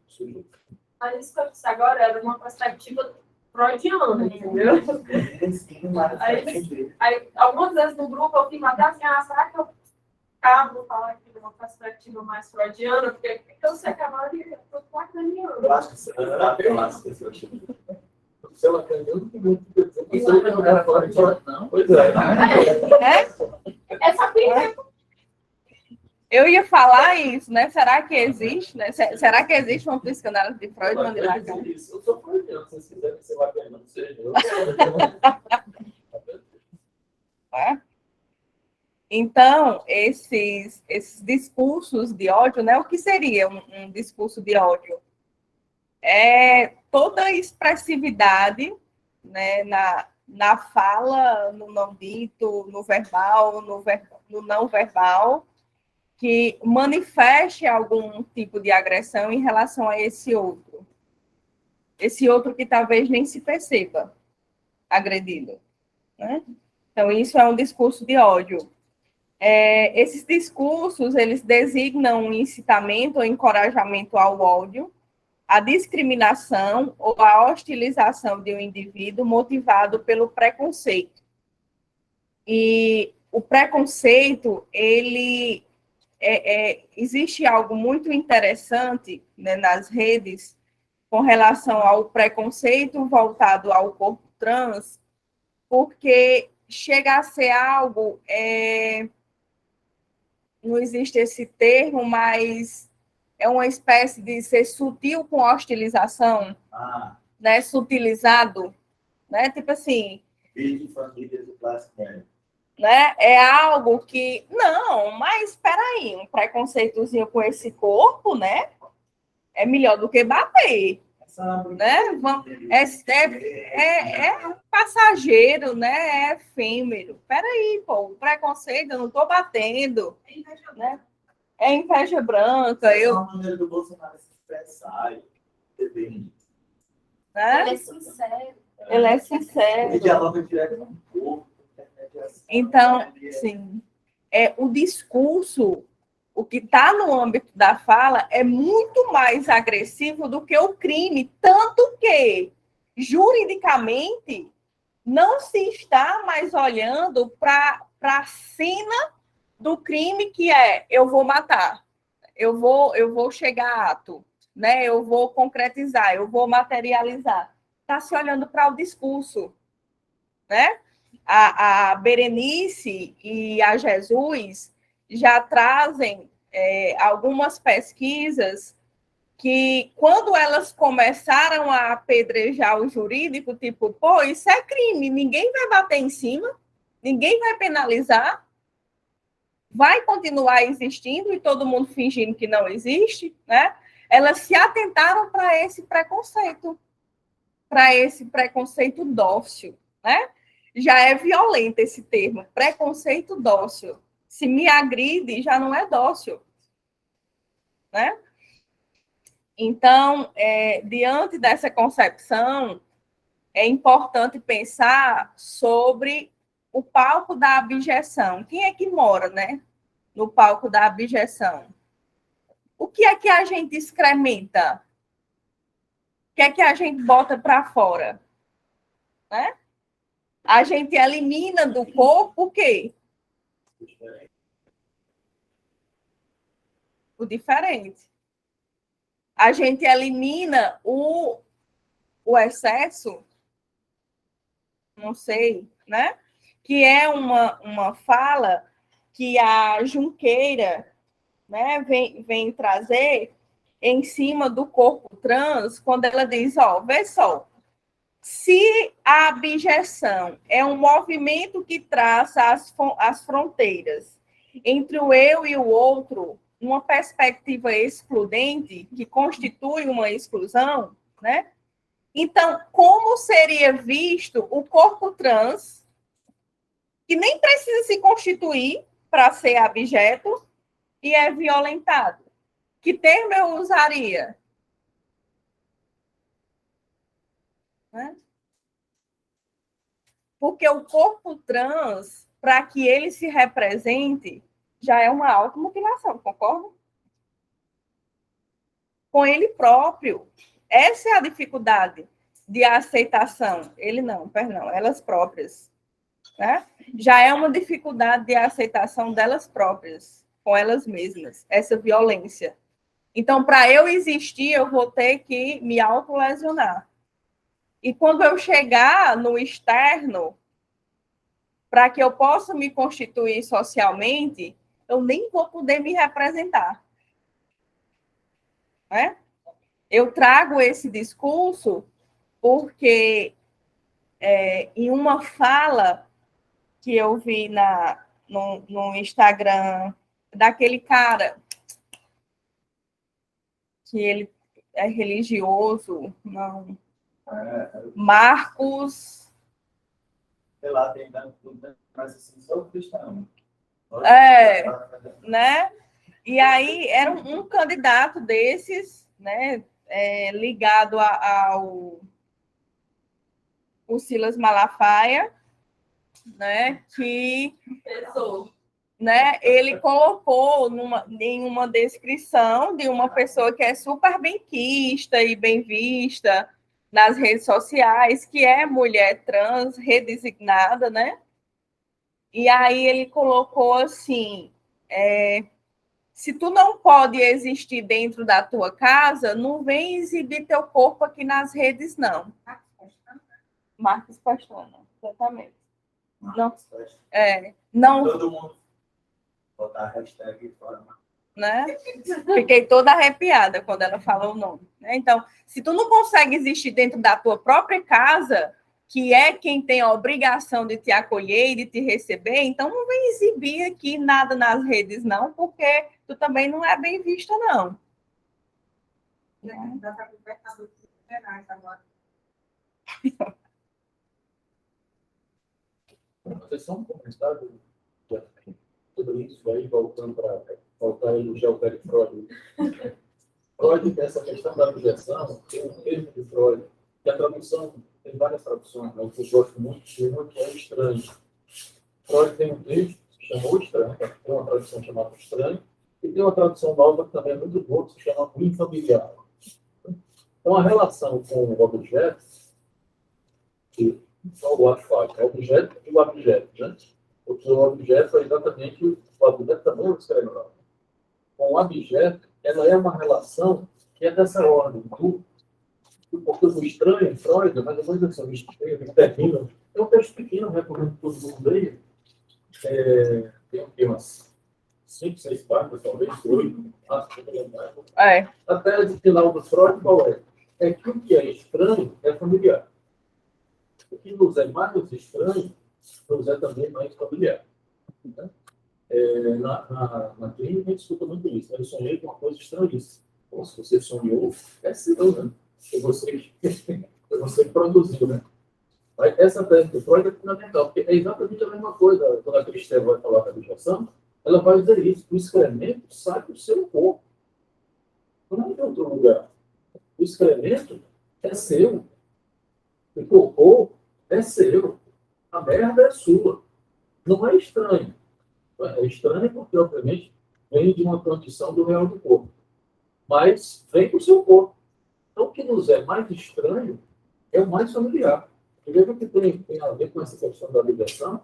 mas isso que eu disse agora era uma perspectiva freudiana, entendeu? Aí, algumas vezes no grupo eu fico até assim, será que eu acabo falar aqui de uma perspectiva mais freudiana? Porque eu sei que a maioria eu tô lacaniana. Eu acho que você Se ela quer mesmo, que muito não. Pois é. Essa filha Eu ia falar isso, né? Será que existe, né? Será que existe uma psicanálise de Freud e de Lacan? Eu sou freudiano, se vocês quiserem ser lacaniano, não seja. Né? Então, esses discursos de ódio, né? O que seria um discurso de ódio? É toda a expressividade, né, na fala, no não dito, no verbal, no não verbal, que manifeste algum tipo de agressão em relação a esse outro. Esse outro que talvez nem se perceba agredido. Né? Então, isso é um discurso de ódio. Esses discursos, eles designam um incitamento ou encorajamento ao ódio, a discriminação ou a hostilização de um indivíduo motivado pelo preconceito. E o preconceito, ele existe algo muito interessante, né, nas redes com relação ao preconceito voltado ao corpo trans, porque chega a ser algo, não existe esse termo, mas é uma espécie de ser sutil com hostilização, né, sutilizado, né, tipo assim, vídeo de família do clássico médio. né? É algo que, não, mas espera aí, um preconceitozinho com esse corpo, né? É melhor do que bater, né? É passageiro, né? É efêmero. Espera aí, pô, o preconceito, eu não tô batendo, né? É inveja branca, É uma maneira do Bolsonaro se expressar, né? ele é sincero. Ele é sincero. ele dialoga direto com o corpo. Então, sim, o discurso, o que está no âmbito da fala, é muito mais agressivo do que o crime, tanto que, juridicamente, não se está mais olhando para a cena do crime, que é, eu vou matar, eu vou chegar a ato, né? Eu vou concretizar, eu vou materializar. Está se olhando para o discurso, né? A Berenice e a Jesus já trazem algumas pesquisas que, quando elas começaram a apedrejar o jurídico, tipo, pô, isso é crime, ninguém vai bater em cima, ninguém vai penalizar, vai continuar existindo e todo mundo fingindo que não existe, né? Elas se atentaram para esse preconceito dócil, né? Já é violento esse termo, preconceito dócil. Se me agride, já não é dócil, né? Então, diante dessa concepção, é importante pensar sobre o palco da abjeção. Quem é que mora, né, no palco da abjeção? O que é que a gente excrementa? O que é que a gente bota para fora? Né? A gente elimina do corpo o quê? o diferente. A gente elimina o excesso, não sei, né? Que é uma fala que a Junqueira, né, vem trazer em cima do corpo trans, quando ela diz, ó, vê só, se a abjeção é um movimento que traça as fronteiras entre o eu e o outro, uma perspectiva excludente, que constitui uma exclusão, né? Então, como seria visto o corpo trans, que nem precisa se constituir para ser abjeto, e é violentado? Que termo eu usaria? Né? Porque o corpo trans, para que ele se represente, já é uma automutilação, concorda? Com ele próprio. Essa é a dificuldade de aceitação. Ele não, perdão, elas próprias. Né? Já é uma dificuldade de aceitação delas próprias, com elas mesmas, essa violência. Então, para eu existir, eu vou ter que me autolesionar. E quando eu chegar no externo, para que eu possa me constituir socialmente, eu nem vou poder me representar. Né? Eu trago esse discurso porque em uma fala que eu vi no Instagram daquele cara que ele é religioso, não, Marcos... Sei lá, tem tudo, mas assim, só o cristão. Né? E aí era um candidato desses, né, ligado ao o Silas Malafaia, né, que né, ele colocou em uma descrição de uma pessoa que é super benquista e bem vista nas redes sociais, que é mulher trans redesignada, né? E aí ele colocou assim, se tu não pode existir dentro da tua casa, não vem exibir teu corpo aqui nas redes, não. Marcos Pastana, exatamente. Não, Todo mundo botar a hashtag fora. Né? Fiquei toda arrepiada quando ela falou o nome. Né? Então, se tu não consegue existir dentro da tua própria casa, que é quem tem a obrigação de te acolher e de te receber, então não vem exibir aqui nada nas redes, não, porque tu também não é bem vista, não. Vocês são um comentário tudo isso aí, voltando para voltar a elogiar o Pérez Freud. Freud, essa questão da objeção, tem um termo de Freud, que a tradução, tem várias traduções, mas eu gosto muito de uma que é estranho. Freud tem um texto que se chama O Estranho, tem uma tradução chamada Estranho, e tem uma tradução nova que também é muito boa, que se chama O Infamiliar. Então, a relação com o objeto, que é o artefato, é o objeto e o objeto, né? Porque o objeto é exatamente o objeto também o cerebral. Com o objeto, ela é uma relação que é dessa ordem. Porque o estranho, Freud, mais ou menos assim, o estranho, termina. É um texto pequeno, recomendo todo mundo ler. Tem aqui umas 5, 6 páginas, talvez 8. A tese final do Freud qual é? É que o que é estranho é familiar. O que nos é mais estranho nos é também mais familiar. Né? Na clínica, a gente escuta muito isso. Eu sonhei com uma coisa estranhíssima. Bom, se você sonhou, é seu, né? É você que produziu, né? Mas essa tese do Freud é fundamental, porque é exatamente a mesma coisa. Quando a Cristel vai falar da objeção, ela vai dizer isso. O excremento sai do seu corpo. Não é de outro lugar. O excremento é seu. O cocô é seu. A merda é sua. Não é estranho. É estranho porque, obviamente, vem de uma condição do real do corpo. Mas vem do seu corpo. Então, o que nos é mais estranho é o mais familiar. E veja que tem a ver com essa questão da ligação.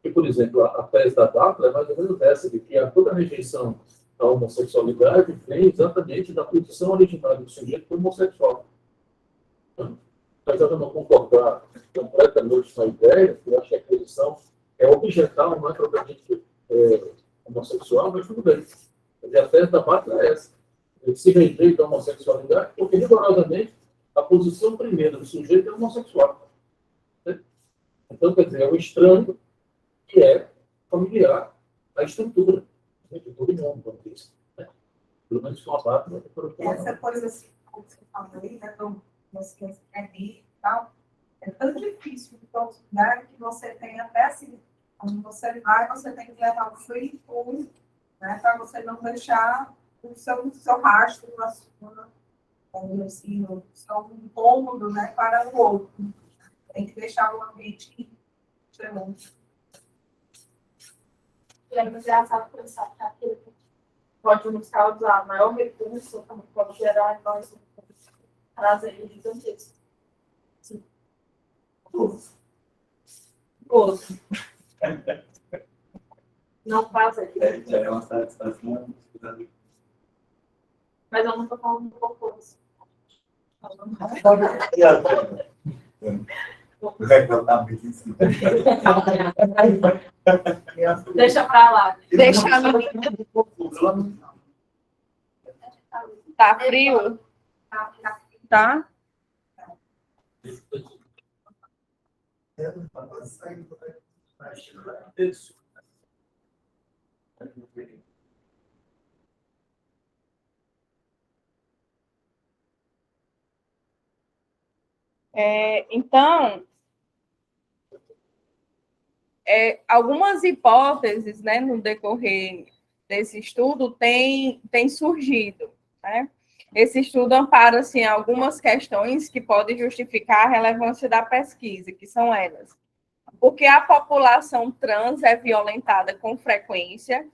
Que, por exemplo, a tese da Data é mais ou menos essa, de que toda a rejeição a homossexualidade vem exatamente da posição originária do sujeito homossexual. Apesar de eu não concordar completamente com a ideia, que eu acho que a posição é objetal, não é propriamente homossexual, mas tudo bem. A tese da pátria é essa. Ele se rejeita a homossexualidade porque, rigorosamente, a posição primeira do sujeito é homossexual. Né? Então, quer dizer, é o estranho que é familiar à estrutura. Todo mundo, como disse. Né? Pelo menos com a pátria. Essa coisa assim, como você falou aí, né, do você é bi e tal, é tão difícil de lugar que você tem até assim, quando você vai, você tem que levar o free food, né, para você não deixar o seu rastro na sua, assim, o seu incômodo, né, para o outro. Tem que deixar o ambiente diferente. E é engraçado pensar que aquele que pode nos causar maior recurso, também pode gerar mais prazer gigantesco. Sim. Gosto. Não faz aqui. Já é uma satisfação. Mas eu não estou falando do gostoso. Vai contar muito em cima. Deixa pra lá. Deixa Tá frio? Tá? Então, algumas hipóteses, né, no decorrer desse estudo tem surgido, né? Esse estudo ampara assim, algumas questões que podem justificar a relevância da pesquisa, que são elas. Porque a população trans é violentada com frequência,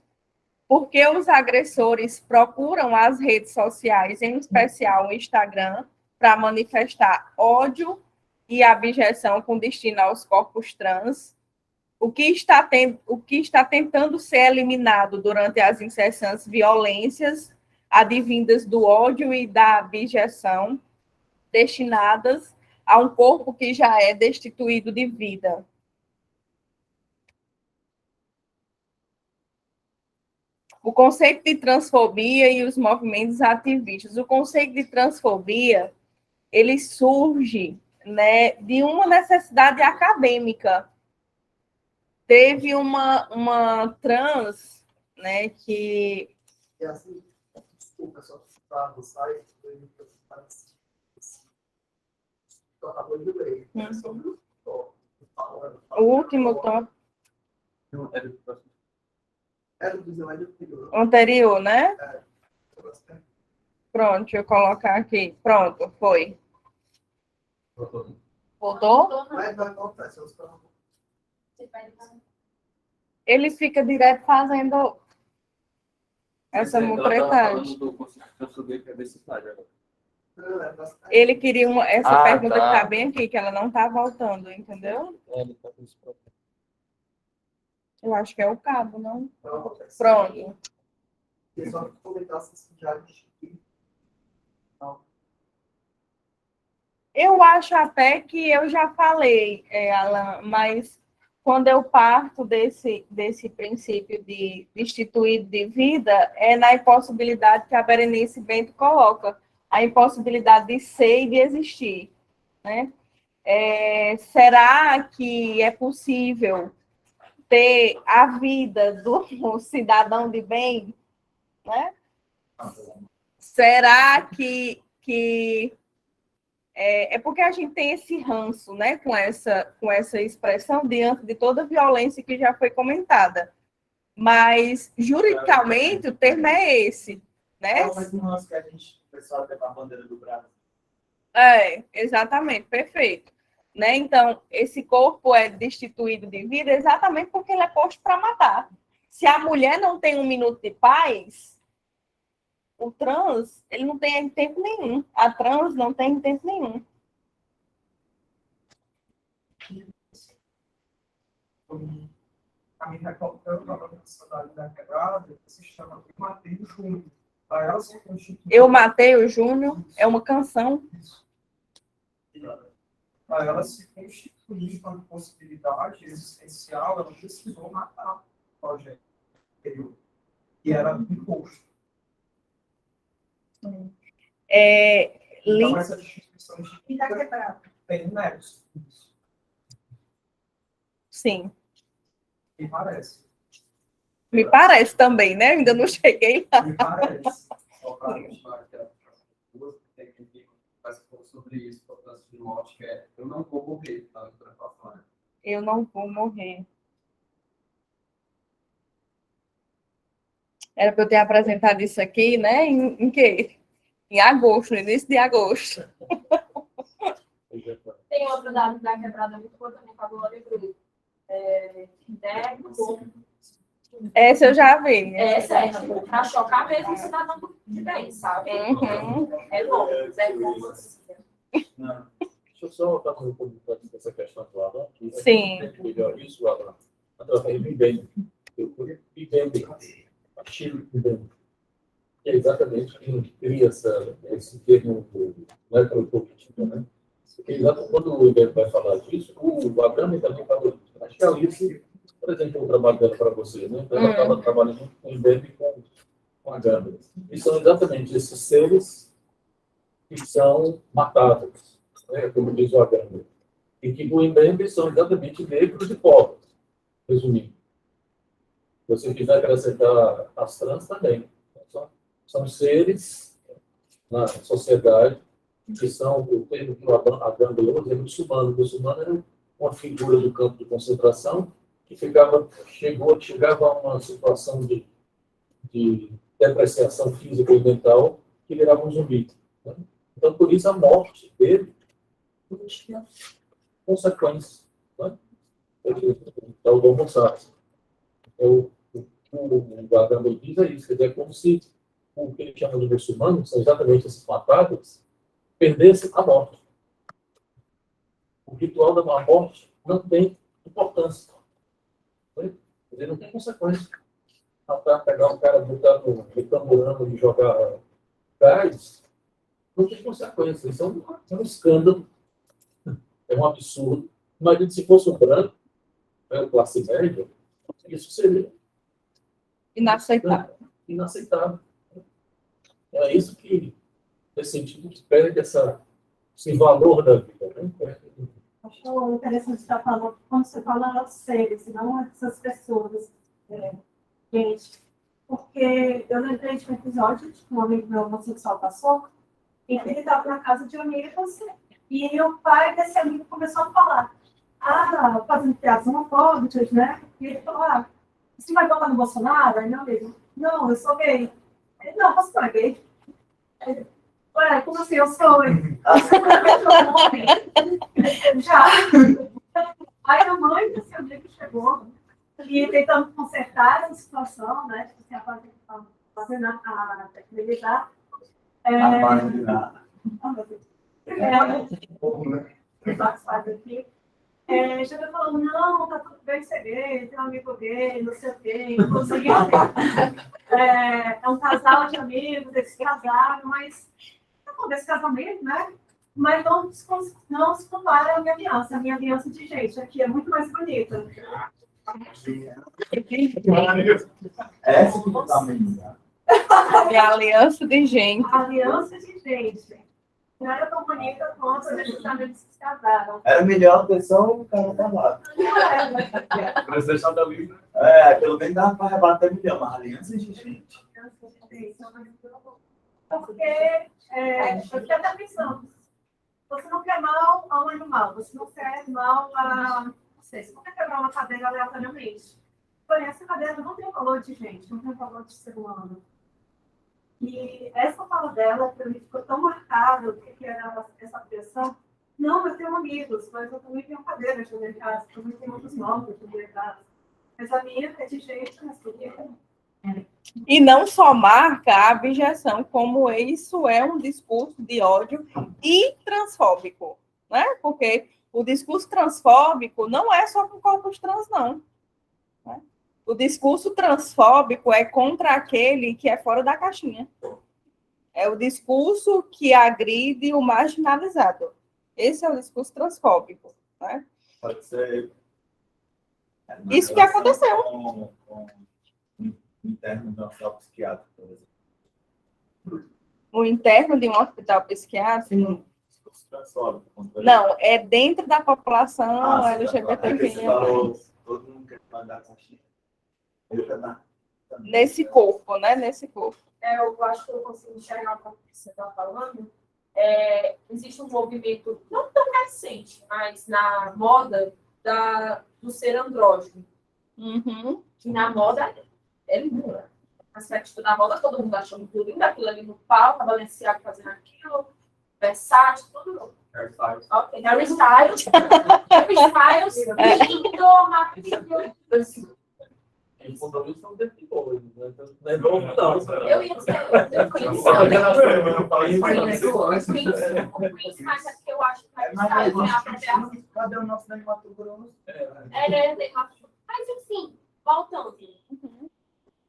porque os agressores procuram as redes sociais, em especial o Instagram, para manifestar ódio e abjeção com destino aos corpos trans, o que está tentando ser eliminado durante as incessantes violências advindas do ódio e da abjeção, destinadas a um corpo que já é destituído de vida. O conceito de transfobia e os movimentos ativistas. O conceito de transfobia, ele surge, né, de uma necessidade acadêmica. Teve uma trans, né, que... E assim, desculpa, só para no site, eu acabou de ler. Sobre o top. O último top Era do slide anterior. anterior, né? É. Pronto, deixa eu colocar aqui. Pronto, foi. Voltou? Mas vai voltar, se eu esperar. Ele fica direto fazendo essa mutretagem. Ele queria essa pergunta que está bem aqui, que ela não está voltando, entendeu? Eu acho que é o cabo, não? Pronto. E só comentar se já Eu acho até que eu já falei, Alan, mas quando eu parto desse princípio de instituído de vida, é na impossibilidade que a Berenice Bento coloca, a impossibilidade de ser e de existir, né? Será que é possível ter a vida do cidadão de bem, né? Será que é porque a gente tem esse ranço, né, com essa expressão diante de toda a violência que já foi comentada. Mas, juridicamente, o termo é esse, né? Mas um ranço que a gente, o pessoal tem com a bandeira do Brasil. Exatamente, perfeito. Né? Então, esse corpo é destituído de vida exatamente porque ele é posto para matar. Se a mulher não tem um minuto de paz, o trans, ele não tem tempo nenhum. A trans não tem tempo nenhum. a minha recoltando a Sociedade da Quebrada, que se chama Eu Matei o Júnior. Para ela se constituir. Eu Matei o Júnior é uma canção. Para ela se constituir como possibilidade existencial, ela precisou matar o projeto anterior, que era imposto. Então, essa distinção E da quebrada. tem um nexo. Sim. Me parece. Me parece também, né? Ainda não cheguei lá. Me parece. Só para continuar aquela duas tem que faz sobre isso, importância de morte, que é eu não vou morrer, tá? Eu não vou morrer. Era para eu ter apresentado isso aqui, né? Em quê? Em agosto, no início de agosto. Tem outra da quebrada muito boa também, com a Glória Cruz. Essa eu já vi. Né? Essa é para chocar mesmo o cidadão de bem, sabe? Uhum. É bom, é bom. Deixa eu só fazer um pouco dessa questão do Alan. Sim. Melhor isso, Alan, através do IBEM. Eu fui IBEM, a Chile IBEM. Que é exatamente quem cria esse termo necropolítica, né? Porque quando o IBEM vai falar disso, o Abraham também falou disso. Acho que a Alice, por exemplo, eu trabalho dela para você, né? Então, ela estava trabalhando com o IBEM e com a Gâmbia. E são exatamente esses seres que são matáveis, né? Como diz o Abraham. E que no IBEM são exatamente negros e pobres, resumindo. Se você quiser acrescentar as trans também. São seres na sociedade que são, o termo que o Abraham usa é muçulmano. O muçulmano era uma figura do campo de concentração que chegava a uma situação de depreciação física e mental que virava um zumbi. Né? Então, por isso, a morte dele não tinha consequências. Né? É o Homo sapiens. O Abraham diz é isso, quer dizer, é como se o que ele chama de muçulmanos, são exatamente esses matados, perdessem a morte. O ritual da morte não tem importância. Ele não tem consequência. Para pegar um cara, botar no tamborano e jogar gás, não tem consequência. Isso é um escândalo. É um absurdo. Imagina se fosse um branco, né, classe média, isso seria Inaceitável. inaceitável. É isso que, nesse sentido, que perde esse valor da vida. Né? Acho interessante estar falando, quando você fala dos seres, não essas pessoas. Gente, porque eu lembrei de um episódio que um amigo meu homossexual passou, e ele estava na casa de um amigo e o pai desse amigo começou a falar, fazendo piadas homofóbicas, né? E ele falou, você vai votar no Bolsonaro? Aí meu amigo, não, eu sou gay. Ele, não, você não é gay? Ele, ué, como assim, eu sou? Já. Aí a mãe desse amigo chegou e tentando consertar essa situação, né? Fazendo a tecnologia. Chega falando, não, tá tudo bem ser gay, tem um amigo gay, não sei o quê, consegui. É um casal de amigos, eles casaram, mas não desse casamento, né? Mas não se compara à minha aliança. A minha aliança de gente aqui é muito mais bonita. Essa que tá menina. É a aliança de gente. A aliança de gente. Não era tão bonita quanto os amigos que se casaram. Era melhor ter só o cara casado. Presidente da Livre. Pelo menos dava para rebater melhor, mas aliança de gente. Porque eu fiquei até pensando, você não quer mal a um animal, você não quer mal a você não quer quebrar uma cadeira aleatoriamente. Porém, essa cadeira não tem valor de gente, não tem valor de ser humano. E essa fala dela, para mim, ficou tão marcada, o que era essa criação. Não, eu tenho amigos, mas eu também tenho cadeiras na minha casa, também tenho outros móveis na minha casa. Mas a minha é de gente, mas E não só marca a abjeção, como isso é um discurso de ódio e transfóbico, né? Porque o discurso transfóbico não é só com corpos trans, não. Né? O discurso transfóbico é contra aquele que é fora da caixinha. É o discurso que agride o marginalizado. Esse é o discurso transfóbico, né? Pode ser. Isso que aconteceu. Com um interno de um hospital psiquiátrico, por exemplo. O interno de um hospital psiquiátrico. Discurso transfóbico, contra ele. Não, é dentro da população É que você LGBTQIA+. falou, todo mundo quer mandar caixinha. Ele tá na. Nesse corpo, né? Nesse corpo. Eu acho que eu consigo enxergar o que você está falando. Existe um movimento, não tão recente, mas na moda do ser andrógeno. Uhum. Que na moda é lindo, né? Aspecto da moda, todo mundo achando tudo lindo, aquilo ali no palco, a Balenciaga fazendo aquilo, Versace, tudo. Ok, Harry Styles. Harry Styles, lindo, maravilhoso. Em compromisso são depois, né? Então, não é novo, não. Eu ia dizer, eu conheci mas é porque eu acho que Harry Styles é a primeira. Cadê o nosso da Mato Grosso? Mas, enfim, voltando.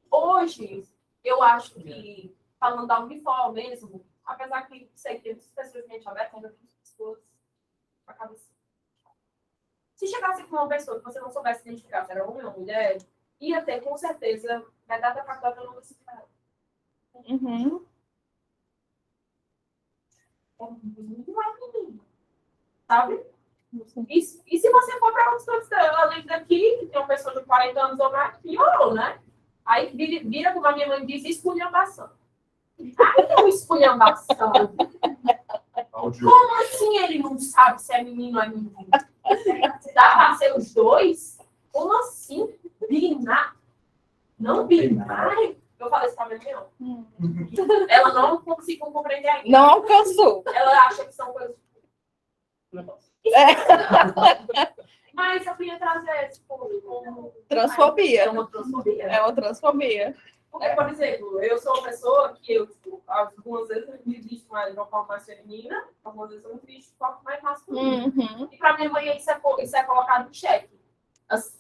Hoje, eu acho que, falando da Unifor mesmo, apesar que sei que tem muitas pessoas de mente aberta, ainda tem pessoas com a cabeça. Se chegasse com uma pessoa que você não soubesse identificar se era homem ou mulher, ia ter, com certeza, metade da faculdade eu não decifrar. Uhum. É muito mais menino. Sabe? E se você for para outros cantos, além daqui, que tem uma pessoa de 40 anos ou mais, piorou, né? Aí vira como a minha mãe diz, esculhambação. Aí é uma esculhambação. Como assim ele não sabe se é menino ou é menino? Dá para ser os dois? Como assim? Binário? Não binário? Eu falei isso pra minha mãe. Ela não conseguiu compreender ainda. Não alcançou. Ela acha que são coisas. Mas eu queria trazer como Transfobia. é uma transfobia. É uma transfobia. Porque, por exemplo, eu sou uma pessoa que algumas vezes eu me visto mais de uma forma mais feminina, algumas vezes eu me visto de forma mais masculina. Uhum. E para minha mãe isso é colocado em xeque.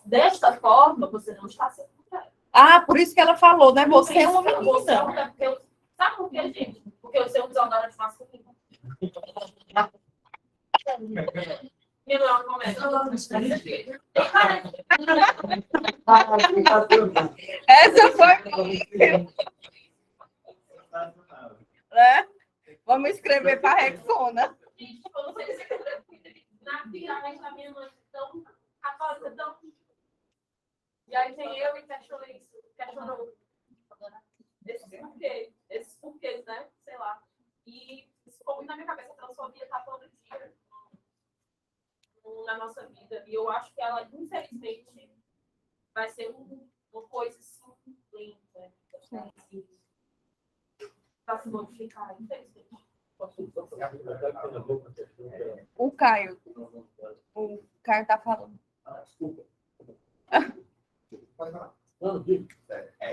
Desta forma, você não está sendo mulher. Ah, por isso que ela falou, né? Você é uma Você é menina. mulher, sabe por quê, gente? Porque eu sei um desodorante masculino. E não é um momento. Essa foi. Né? Vamos escrever para a Rexona. Gente, eu não sei se é na da minha mãe tão católica, tão. E aí tem eu e questionou esses porquês, né? Sei lá. E isso ficou muito na minha cabeça, a transfobia tá todo dia na nossa vida. E eu acho que ela, infelizmente, vai ser uma coisa assim, lenta. Vai se modificar, infelizmente. O Caio tá falando. Desculpa. Não, digo.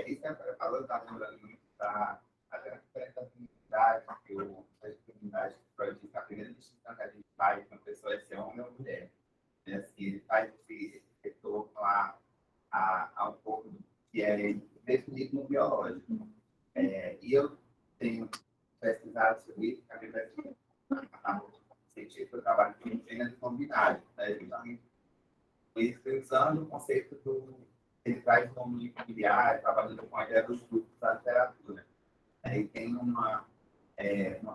Isso que eu falando, está lembrando muito da representatividade, que a dificuldade pode estar aprendendo distinção que a gente faz com pessoas ser homem ou mulher. Ele faz esse retorno a um pouco que é definido no biológico. E eu tenho pesquisado sobre isso, a minha científica, eu trabalho com gênero combinário, né? Usando o conceito ele traz um nome familiar, trabalhando com a ideia dos grupos da literatura. E tem uma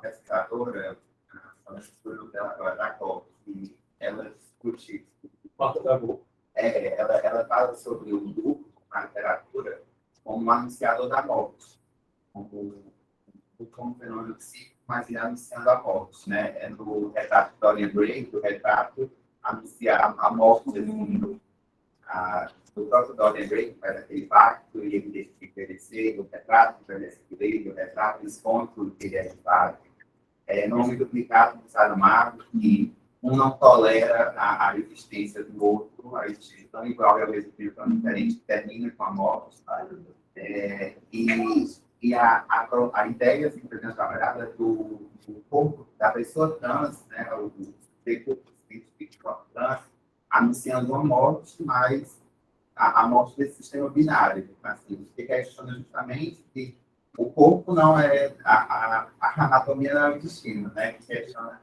pesquisadora, a estudo dela, ela da COP, e ela discute. Ela fala sobre o grupo na literatura como um anunciador da morte, como um fenômeno psíquico, mas ele anunciando a morte. Né? No retrato de Dorian Gray, o retrato anuncia a morte do próprio Dorian Gray, que faz aquele pacto, e ele deixa de envelhecer, o retrato envelhece dele, o retrato esconde tudo que ele é de fato. Nome duplicado do Saramago, que um não tolera a existência do outro, a existência tão igual e ao mesmo tempo tão diferente, que termina com a morte. E a ideia, assim, por exemplo, trabalhada do corpo da pessoa trans, né, o corpo trans, anunciando uma morte, mas a morte desse sistema binário, assim, que questiona justamente que o corpo não é, a anatomia não é o destino, né? Que questiona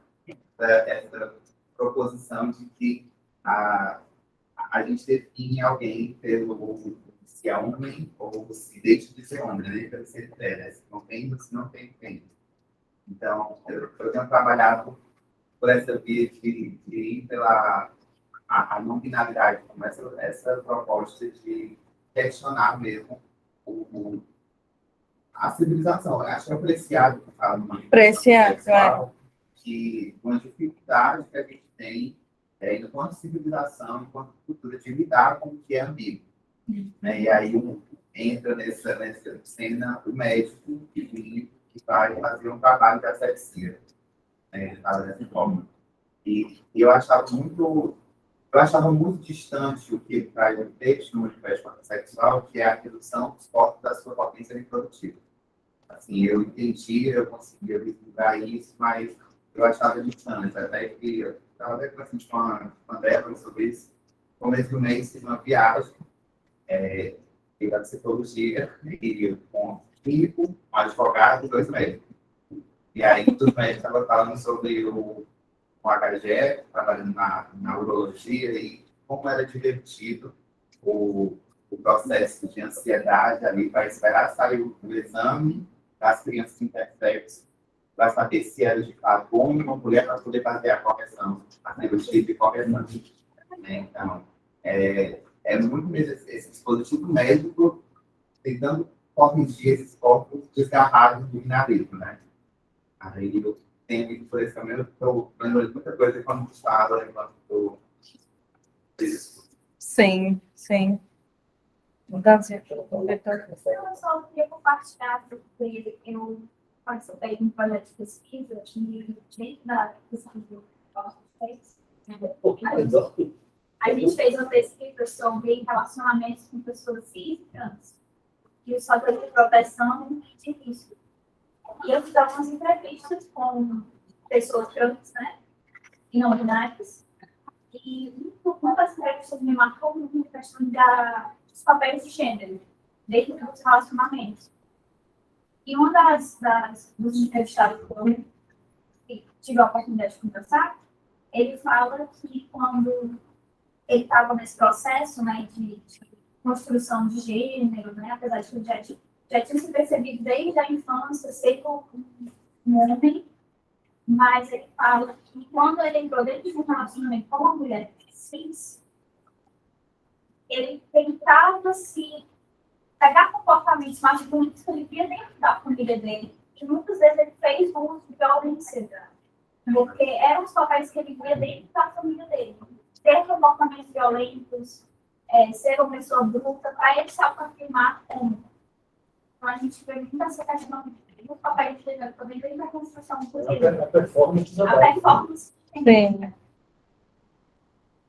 essa proposição de que a gente define alguém pelo se é homem ou se deixa de ser homem, né? Pelo ser mulher, né? Se não tem ou se não tem tem. Então, eu tenho trabalhado por essa via de ir pela a não binaridade, como essa proposta de questionar mesmo a civilização. Eu acho apreciado que fala de uma Preciado, sexual, que uma dificuldade que a gente tem enquanto civilização, enquanto cultura, de lidar com o que é amigo. Né? E aí entra nessa cena o médico que vai fazer um trabalho de asepsia, né? Dessa forma. E eu achava muito distante o que traz o texto no universo sexual, que é a redução dos corpos da sua potência reprodutiva. Assim, eu entendi, eu conseguia vislumbrar isso, mas eu achava distante, até que eu estava até conversando com a Débora sobre isso. No começo do mês, fiz uma viagem ligada à psicologia, e com um clínico, um advogado e 2 médicos. E aí, um dos médicos estava falando sobre o HGE, trabalhando na urologia, e como era divertido o processo de ansiedade ali para esperar sair o exame das crianças intersexo, para saber se era de fato homem ou mulher, para poder fazer a correção, a cirurgia de correção. Então, é muito mesmo esse dispositivo médico tentando corrigir esses corpos desgarrados do binarismo, né? Aí eu tenho ido por esse caminho, estou lembrando de muita coisa quando estava levando isso. Sim, sim. Mudança. Eu só queria compartilhar porque eu participei de um projeto de pesquisa que, dentro da pesquisa que a gente fez uma pesquisa sobre relacionamentos com pessoas cis e trans, e os fatores de proteção de risco. E eu fiz algumas entrevistas com pessoas trans, né, e não binárias, e uma das entrevistas me marcou muito a questão dos papéis de gênero dentro dos relacionamentos. E uma dos entrevistados que tive a oportunidade de conversar, ele fala que quando ele estava nesse processo, né, de construção de gênero, né, apesar de que ele já tinha se percebido desde a infância ser um homem, mas ele fala que quando ele entrou dentro de um relacionamento com uma mulher cis, ele tentava se pegar comportamentos masculinos que ele via dentro da família dele, e muitas vezes ele fez uso de violência, porque eram os papéis que ele via dentro da família dele. Ter comportamentos violentos, ser uma pessoa bruta, para ele se autoafirmar como. Então, a gente vê muito essa questão do papel de gênero também dentro da construção do poder. A performance. A performance. Sim.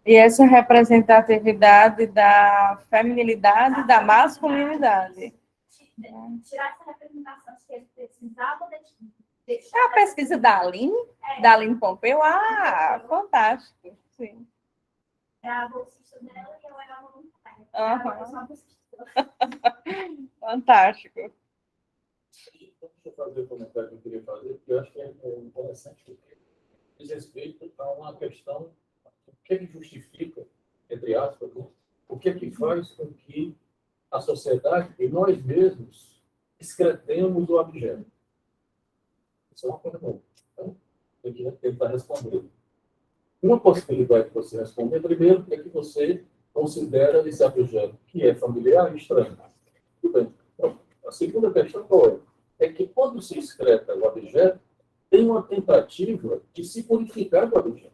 E essa representatividade da feminilidade e da masculinidade. Tirar essa representação que ele precisava É a pesquisa da Aline Pompeu. Ah, fantástico. Sim. É a bolsista dela e eu era a voluntária. Aham. Eu sou a bolsista. Fantástico. Deixa eu fazer o comentário que eu queria fazer, que eu acho que é interessante, porque diz respeito a uma questão, o que é que justifica, entre aspas, o que é que faz com que a sociedade e nós mesmos excretemos o objeto. Isso é uma coisa boa. Então, eu queria tentar responder. Uma possibilidade de você responder, primeiro, é que você considera esse objeto que é familiar e estranho. Tudo bem. Então, a segunda questão qual é? É que quando se excreta o objeto, tem uma tentativa de se purificar do objeto.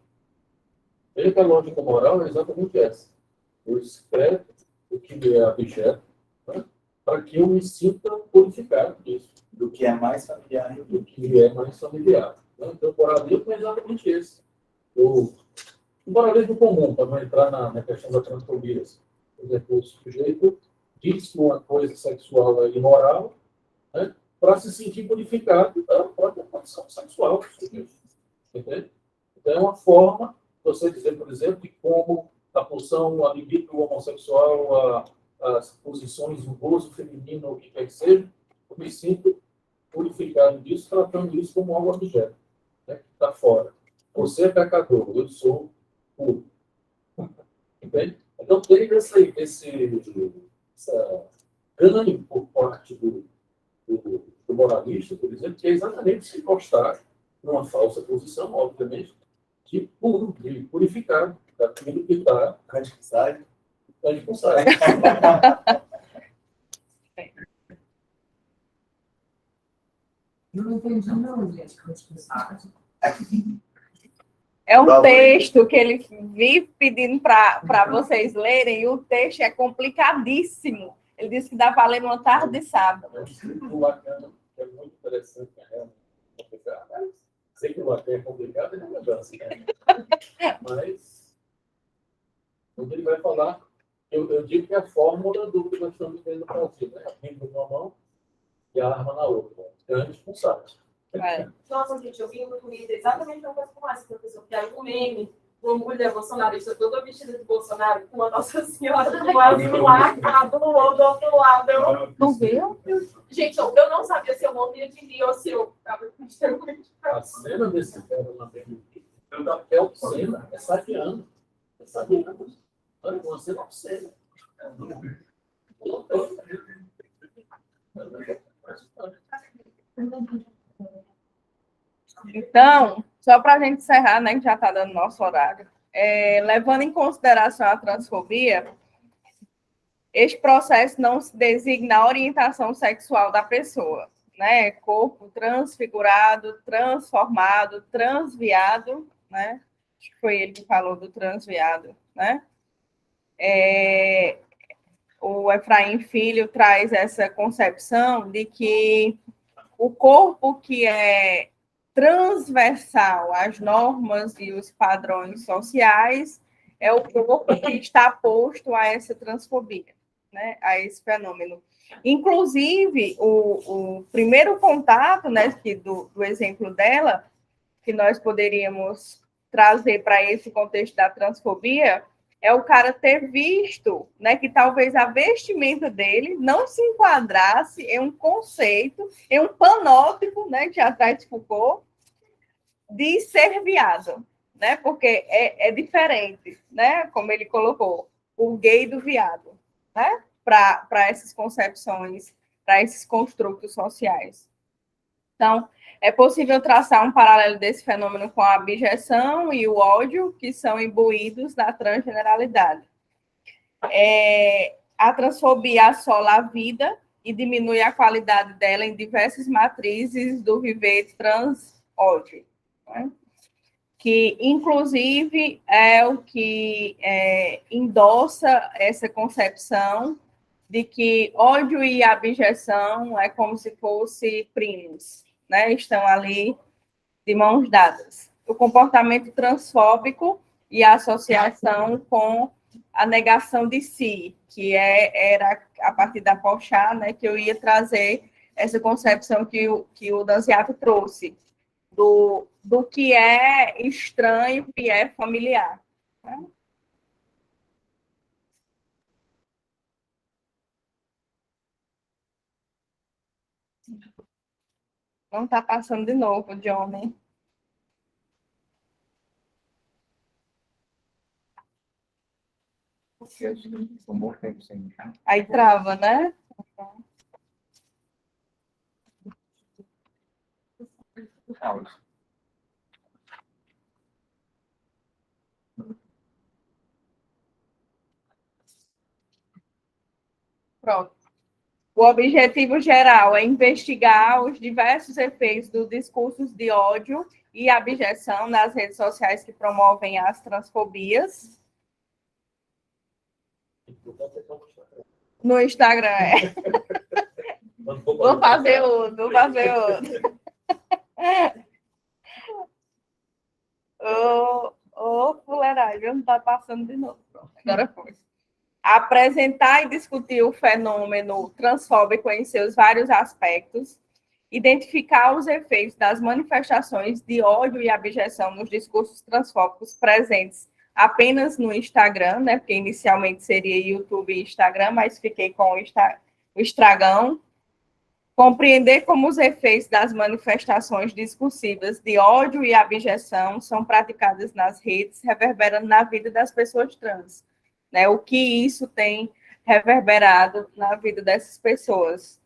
Veja que a lógica moral é exatamente essa. Eu excreto o que é objeto, né, para que eu me sinta purificado disso. Do que é mais familiar. Do que é mais familiar. Né? Então, o moralismo é exatamente esse. O moralismo comum, para não entrar na questão da transfobia. Por exemplo, o sujeito diz que uma coisa sexual é imoral, né, para se sentir purificado da própria condição sexual do sujeito. Entende? Então, é uma forma de você dizer, por exemplo, que como a pulsão, a libido homossexual, as posições, o gozo feminino, o que quer que seja, eu me sinto purificado disso, tratando isso como algo objeto, né? Que está fora. Você é pecador, eu sou puro. Entende? Então, tem essa ganho por parte do moralista, por exemplo, que é exatamente se encostar numa falsa posição, obviamente, de puro, de purificar daquilo que está Sai. anticonsário. Eu não entendi, não, gente, É um Tá bom. texto que ele vive pedindo para vocês lerem, e o texto é complicadíssimo. Ele disse que dá para ler numa tarde de sábado. É um escrito bacana, que é muito interessante, né? É complicado. Sei que o latim é complicado, ele não é assim, né? Mas, quando ele vai falar, eu digo que é a fórmula do que nós estamos vendo no Brasil, né? A Bíblia numa mão e a arma na outra. É responsável. É. Nossa, gente, eu vi no Twitter exatamente uma coisa como essa, professor, que era um meme, uma mulher bolsonarista toda vestida de Bolsonaro, com uma Nossa Senhora com ela de um lado, do outro lado. Tu viu? Gente, eu não sabia se eu morria de rir ou se eu ficava extremamente A cena desse cara na Bíblia, o papel cena é saqueando. É saqueando. Olha, uma cena obscena. Então, só para a gente encerrar, né, que já está dando nosso horário, levando em consideração a transfobia, este processo não se designa a orientação sexual da pessoa, né? Corpo transfigurado, transformado, transviado, né? Acho que foi ele que falou do transviado, né? O Efraim Filho traz essa concepção de que o corpo que é transversal às normas e os padrões sociais é o corpo que está posto a essa transfobia, né, a esse fenômeno. Inclusive, o primeiro contato, né, do exemplo dela, que nós poderíamos trazer para esse contexto da transfobia, é o cara ter visto, né, que talvez a vestimenta dele não se enquadrasse em um conceito, em um panótipo, né, que já traz de Foucault, de ser viado, né, porque é diferente, né, como ele colocou, o gay do viado, né, para essas concepções, para esses construtos sociais. Então, é possível traçar um paralelo desse fenômeno com a abjeção e o ódio, que são imbuídos na transgeneralidade. A transfobia assola a vida e diminui a qualidade dela em diversas matrizes do viver trans-ódio, né? Que, inclusive, é o que endossa essa concepção de que ódio e abjeção é como se fossem primos, né? Estão ali de mãos dadas. O comportamento transfóbico e a associação com a negação de si, que era a partir da Porchat, né, que eu ia trazer essa concepção que o Danziato trouxe, do que é estranho e é familiar, né? Não está passando de novo, Johnny. Porque eu estou um bom tempo sem. Aí trava, né? Pronto. O objetivo geral é investigar os diversos efeitos dos discursos de ódio e abjeção nas redes sociais que promovem as transfobias. No Instagram, Vou fazer outro. Fuleiragem, não está passando de novo. Pronto, agora foi. Apresentar e discutir o fenômeno transfóbico em seus vários aspectos, identificar os efeitos das manifestações de ódio e abjeção nos discursos transfóbicos presentes apenas no Instagram, né? Porque inicialmente seria YouTube e Instagram, mas fiquei com o Estragão. Compreender como os efeitos das manifestações discursivas de ódio e abjeção são praticadas nas redes, reverberando na vida das pessoas trans, né? O que isso tem reverberado na vida dessas pessoas.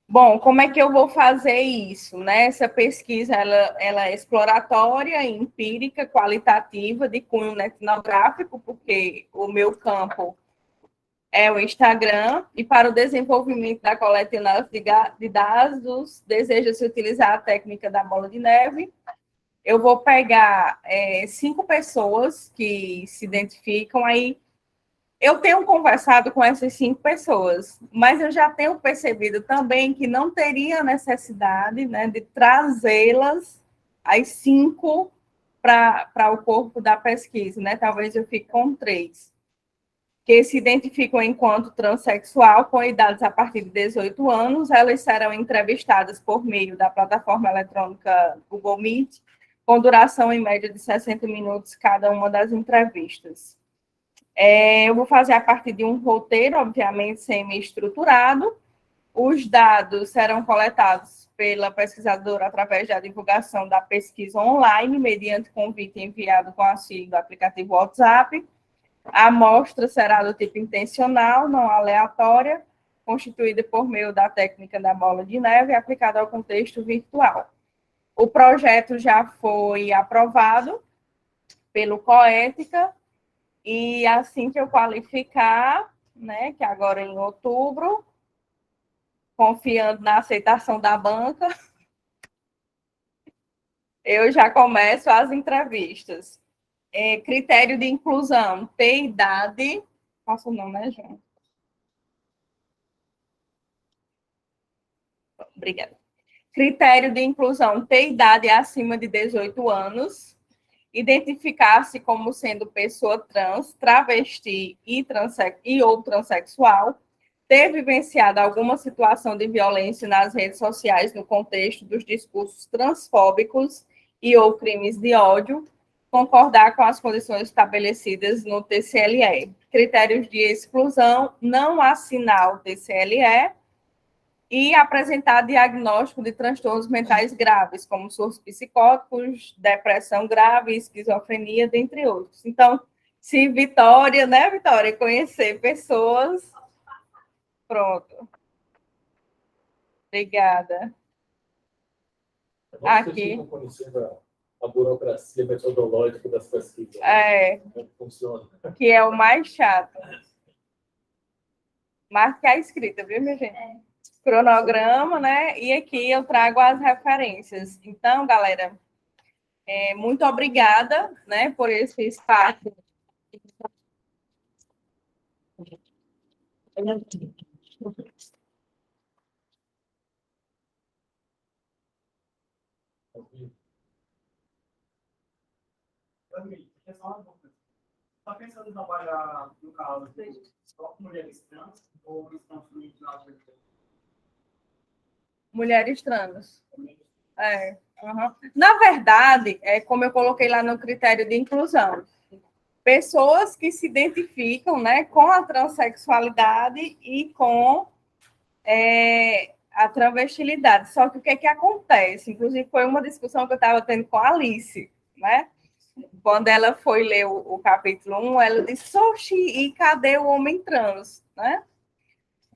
Bom, como é que eu vou fazer isso, né? Essa pesquisa, ela é exploratória, empírica, qualitativa, de cunho etnográfico, porque o meu campo é o Instagram, e para o desenvolvimento da coleta e análise de dados, deseja-se utilizar a técnica da bola de neve. Eu vou pegar 5 pessoas que se identificam aí. Eu tenho conversado com essas 5 pessoas, mas eu já tenho percebido também que não teria necessidade, né, de trazê-las, as 5, para o corpo da pesquisa, né? Talvez eu fique com 3. Que se identificam enquanto transexual com idades a partir de 18 anos, elas serão entrevistadas por meio da plataforma eletrônica Google Meet, com duração em média de 60 minutos cada uma das entrevistas. Eu vou fazer a partir de um roteiro, obviamente, semi-estruturado. Os dados serão coletados pela pesquisadora através da divulgação da pesquisa online, mediante convite enviado com auxílio do aplicativo WhatsApp. A amostra será do tipo intencional, não aleatória, constituída por meio da técnica da bola de neve aplicada ao contexto virtual. O projeto já foi aprovado pelo Coética, e assim que eu qualificar, né, que agora em outubro, confiando na aceitação da banca, eu já começo as entrevistas. Critério de inclusão, ter idade. Posso não, né, João? Obrigada. Critério de inclusão, ter idade acima de 18 anos. Identificar-se como sendo pessoa trans, travesti ou transexual. Ter vivenciado alguma situação de violência nas redes sociais no contexto dos discursos transfóbicos e ou crimes de ódio. Concordar com as condições estabelecidas no TCLE. Critérios de exclusão, não assinar o TCLE e apresentar diagnóstico de transtornos mentais graves, como surtos psicóticos, depressão grave, esquizofrenia, dentre outros. Então, se Vitória, né, Vitória, conhecer pessoas... Pronto. Obrigada. Aqui. Conhecendo a burocracia metodológica das pesquisas. Como funciona. Que é o mais chato. Marque a escrita, viu, minha gente? Cronograma, né? E aqui eu trago as referências. Então, galera, muito obrigada, né, por esse espaço. Está pensando em trabalhar, no caso, só com mulheres trans ou estão fluindo na Mulheres trans. Uhum. Na verdade, como eu coloquei lá no critério de inclusão, pessoas que se identificam, né, com a transexualidade e com a travestilidade. Só que o que é que acontece? Inclusive, foi uma discussão que eu estava tendo com a Alice, né? Quando ela foi ler o capítulo 1, ela disse, oxi, e cadê o homem trans? Né?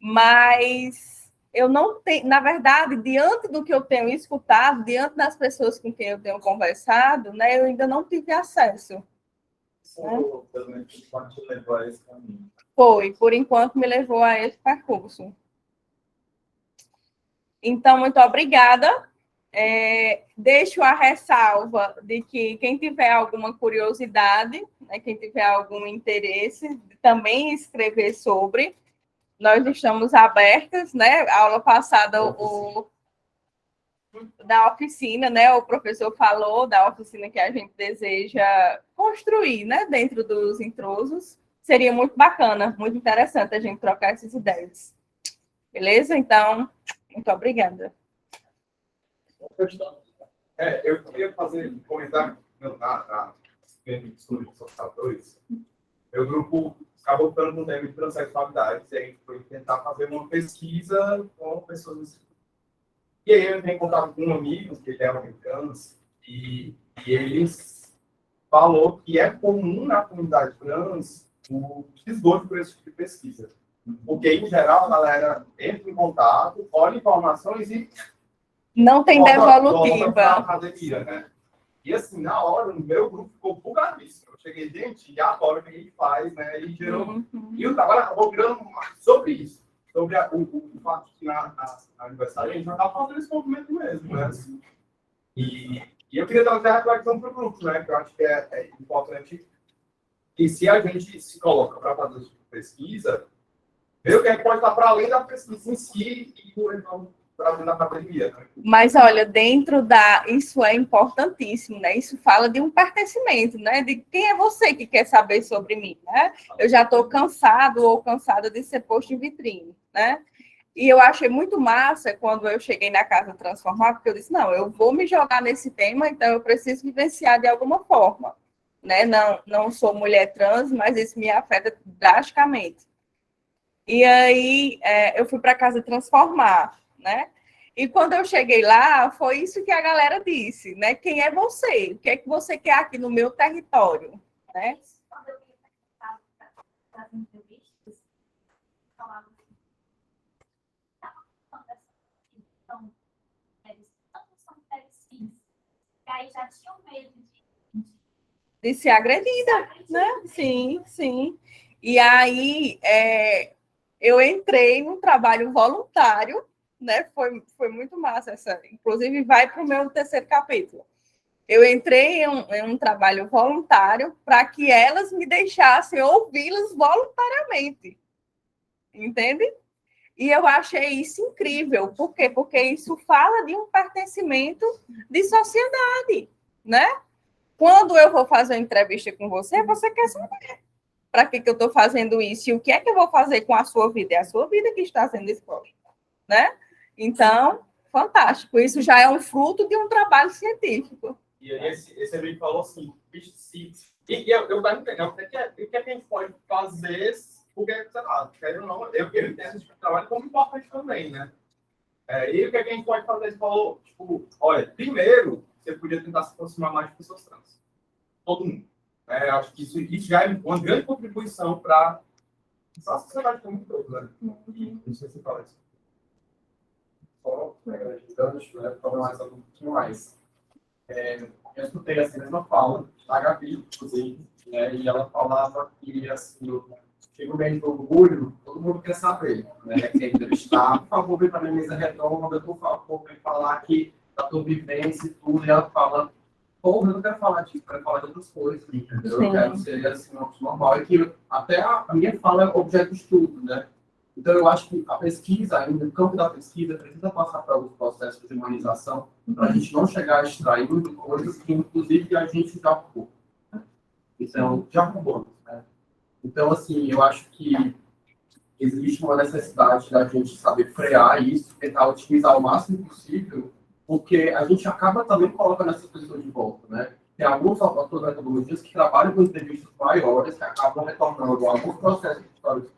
Mas eu não tenho, na verdade, diante do que eu tenho escutado, diante das pessoas com quem eu tenho conversado, né, eu ainda não tive acesso. Né? Foi, por enquanto me levou a esse percurso. Então, muito obrigada. Deixo a ressalva de que quem tiver alguma curiosidade, né, quem tiver algum interesse, também escrever sobre. Nós estamos abertas, né? A aula passada, da oficina, né? O professor falou da oficina que a gente deseja construir, né? Dentro dos intrusos. Seria muito bacana, muito interessante a gente trocar essas ideias. Beleza? Então, muito obrigada. Eu queria comentar na estudo de Social 2, meu grupo acabou ficando com o tema de transexualidade, e a gente foi tentar fazer uma pesquisa com pessoas. E aí eu tenho contato com um amigo, que ele é homem trans, e eles falou que é comum na comunidade trans o desgosto por esse tipo de pesquisa. Porque, em geral, a galera entra em contato, olha informações e Não tem volta pra devolutiva. academia, né? E assim, na hora, o meu grupo ficou bugadíssimo. Eu cheguei, gente, e agora o que a gente faz, né? E gerou. E o trabalho acabou virando sobre isso. Sobre o fato de que na aniversário a gente já estava fazendo esse movimento mesmo, né? E eu queria trazer a reflexão para o grupo, né? Que eu acho que é importante que se a gente se coloca para fazer esse tipo de pesquisa, ver o que é que pode estar para além da pesquisa em si e então para dentro da academia, né? Mas, olha, isso é importantíssimo, né? Isso fala de um pertencimento, né? De quem é você que quer saber sobre mim, né? Eu já estou cansado ou cansada de ser posto em vitrine, né? E eu achei muito massa quando eu cheguei na Casa Transformar, porque eu disse, não, eu vou me jogar nesse tema, então eu preciso vivenciar de alguma forma, né? Não sou mulher trans, mas isso me afeta drasticamente. E aí eu fui para a Casa Transformar, né? E quando eu cheguei lá, foi isso que a galera disse, né? Quem é você? O que é que você quer aqui no meu território, né? Quando eu ia para as entrevistas, falavam então, eles não são mulheres cis, e aí já tinham medo De ser agredida, né? Sim, sim. E aí eu entrei num trabalho voluntário, né? Foi muito massa essa. Inclusive, vai para o meu terceiro capítulo. Eu entrei em um trabalho voluntário para que elas me deixassem ouvi-las voluntariamente. Entende? E eu achei isso incrível. Por quê? Porque isso fala de um pertencimento de sociedade, né? Quando eu vou fazer uma entrevista com você, você quer saber para que eu estou fazendo isso e o que é que eu vou fazer com a sua vida. É a sua vida que está sendo exposta, né? Então, fantástico. Isso já é um fruto de um trabalho científico. E aí esse amigo falou assim, bicho, e eu estava entendendo, o que a gente pode fazer, porque, sei lá, quero ou não, eu entendo esse tipo de trabalho como importante também, né? E o que a gente pode fazer? Ele falou, tipo, olha, primeiro, você podia tentar se aproximar mais de pessoas trans. Todo mundo. Acho que isso já é uma grande contribuição para a sociedade como um todo, né? Não sei se você fala isso. Só, ajudando, né, problematizando um pouquinho mais. Eu escutei assim, a mesma fala da Gabi, inclusive, né, e ela falava que, assim, chega o mês do orgulho, todo mundo quer saber, né, quer entrevistar, por favor, vem para a minha mesa redonda, por favor, vem falar aqui da tua vivência e tudo, e ela fala, porra, eu não quero falar disso, eu quero falar de outras coisas, entendeu? Eu quero ser, assim, uma pessoa normal, e que até a minha fala é objeto de estudo, né? Então, eu acho que a pesquisa, ainda no campo da pesquisa, precisa passar por alguns processos de humanização para a gente não chegar a extrair muitas coisas que, inclusive, a gente já ocupou. Então, já ocupou, né? Então, assim, eu acho que existe uma necessidade da gente saber frear isso, tentar otimizar o máximo possível, porque a gente acaba também colocando essas pessoas de volta, né? Tem alguns autores metodologias que trabalham com entrevistas maiores, que acabam retornando alguns processos históricos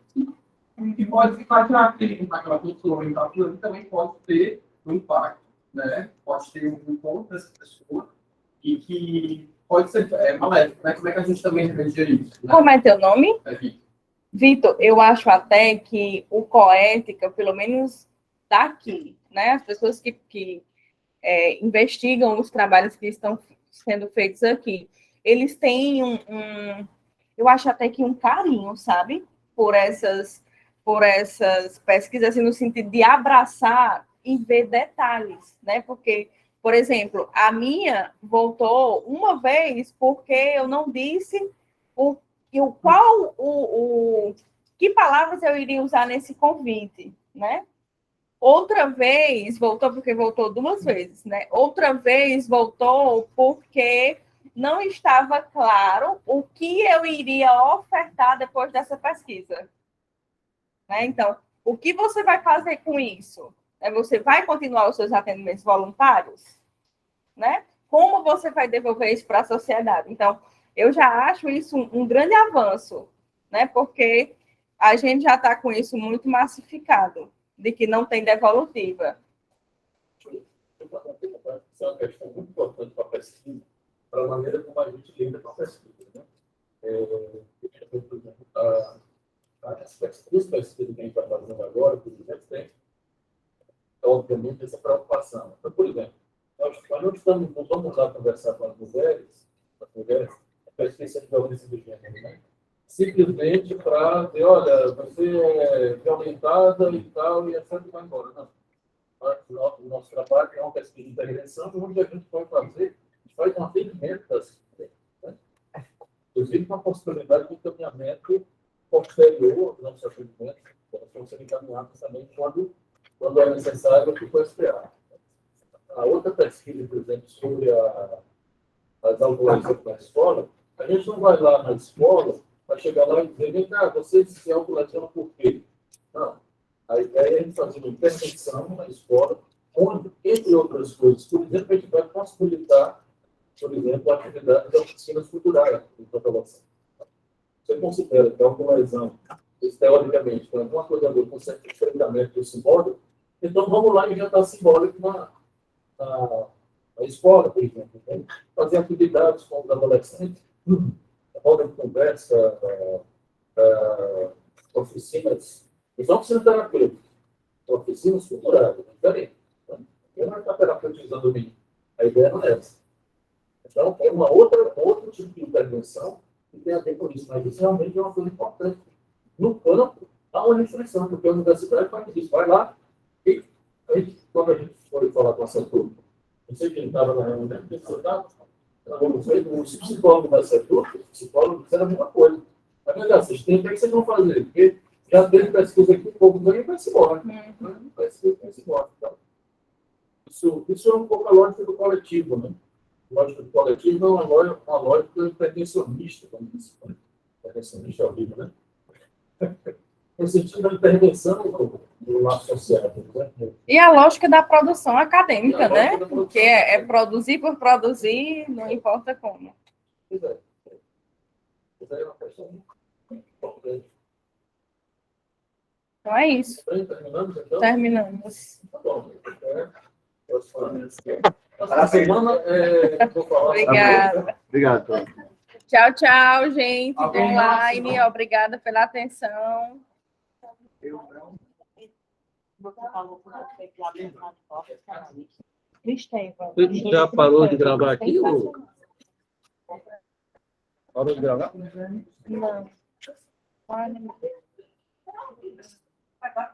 que pode ficar naquela pessoa, então aquilo também pode ter um impacto, né? Pode ter um encontro dessa pessoa e que pode ser maléfico, né? Como é que a gente também remedia isso? Né? Como é teu nome? Vitor. Vitor, eu acho até que o Coética, pelo menos daqui, né? As pessoas que investigam os trabalhos que estão sendo feitos aqui, eles têm eu acho até que um carinho, sabe? Por essas pesquisas, assim, no sentido de abraçar e ver detalhes, né? Porque, por exemplo, a minha voltou uma vez porque eu não disse que palavras eu iria usar nesse convite, né? Outra vez voltou porque voltou 2 vezes, né? Outra vez voltou porque não estava claro o que eu iria ofertar depois dessa pesquisa. Né? Então, o que você vai fazer com isso? Você vai continuar os seus atendimentos voluntários? né? Como você vai devolver isso para a sociedade? Então, eu já acho isso um grande avanço, né? Porque a gente já está com isso muito massificado, de que não tem devolutiva. Isso é uma questão muito importante para a pesquisa, para a maneira como a gente lida com a pesquisa. Né? Por exemplo, as pesquisas que a gente está fazendo agora, por exemplo, tem, obviamente, essa preocupação. Então, por exemplo, nós não vamos lá conversar com as mulheres, a pesquisa de violência de gênero, né? Simplesmente para dizer, olha, você é violentada e tal, e etc. vai embora. Não. O nosso trabalho é uma pesquisa de intervenção, onde a gente pode fazer, a gente faz um atendimento das né? Inclusive, uma possibilidade de encaminhamento posterior ao nosso atendimento, para ser encaminhado também quando é necessário para o SPA. A outra pesquisa, por exemplo, sobre as autorizações da escola, a gente não vai lá na escola para chegar lá e dizer, vem cá, vocês se autolesionam por quê? Não. A ideia é a gente fazer uma intervenção na escola, onde, entre outras coisas, por exemplo, a gente vai possibilitar, por exemplo, a atividade das oficinas culturais de população. Você considera que a autolesão, teoricamente, tem alguma coisa a ver com o certo enfrentamento do simbólico, então vamos lá inventar simbólico na escola, por exemplo. Né? Fazer atividades com os adolescentes, roda de conversa, oficinas, não oficinas terapêuticas, oficinas culturais, diferente. Né? Eu não estou terapeutizando o menino. A ideia não é essa. Então, é outro tipo de intervenção que tem a ver com isso, mas isso realmente é uma coisa importante. No campo, há uma restrição, porque a universidade faz isso. Vai lá, e quando a gente foi falar com essa turma, não sei quem estava na reunião, o psicólogo da setor, o psicólogo disseram a mesma coisa. Mas, melhor, vocês têm, o que vocês vão fazer? Porque já teve pesquisa aqui, o povo ganha e vai se embora. Vai se embora. Então, isso é um pouco a lógica do coletivo, né? A lógica do coletivo não é uma lógica intervencionista, como disse. Intervencionista é horrível, né? No sentido da intervenção do lado social. Né? E a lógica da produção acadêmica, né? Porque é produzir por produzir, não importa como. Pois é. Isso aí é uma questão muito importante. Então é isso. Terminamos, então? Terminamos. Tá bom. A semana, vou falar. Obrigada. Obrigado, Tom. Tchau, tchau, gente do online. Obrigada pela atenção. Você já parou de gravar aqui? Ou... Parou de gravar? Não. Agora,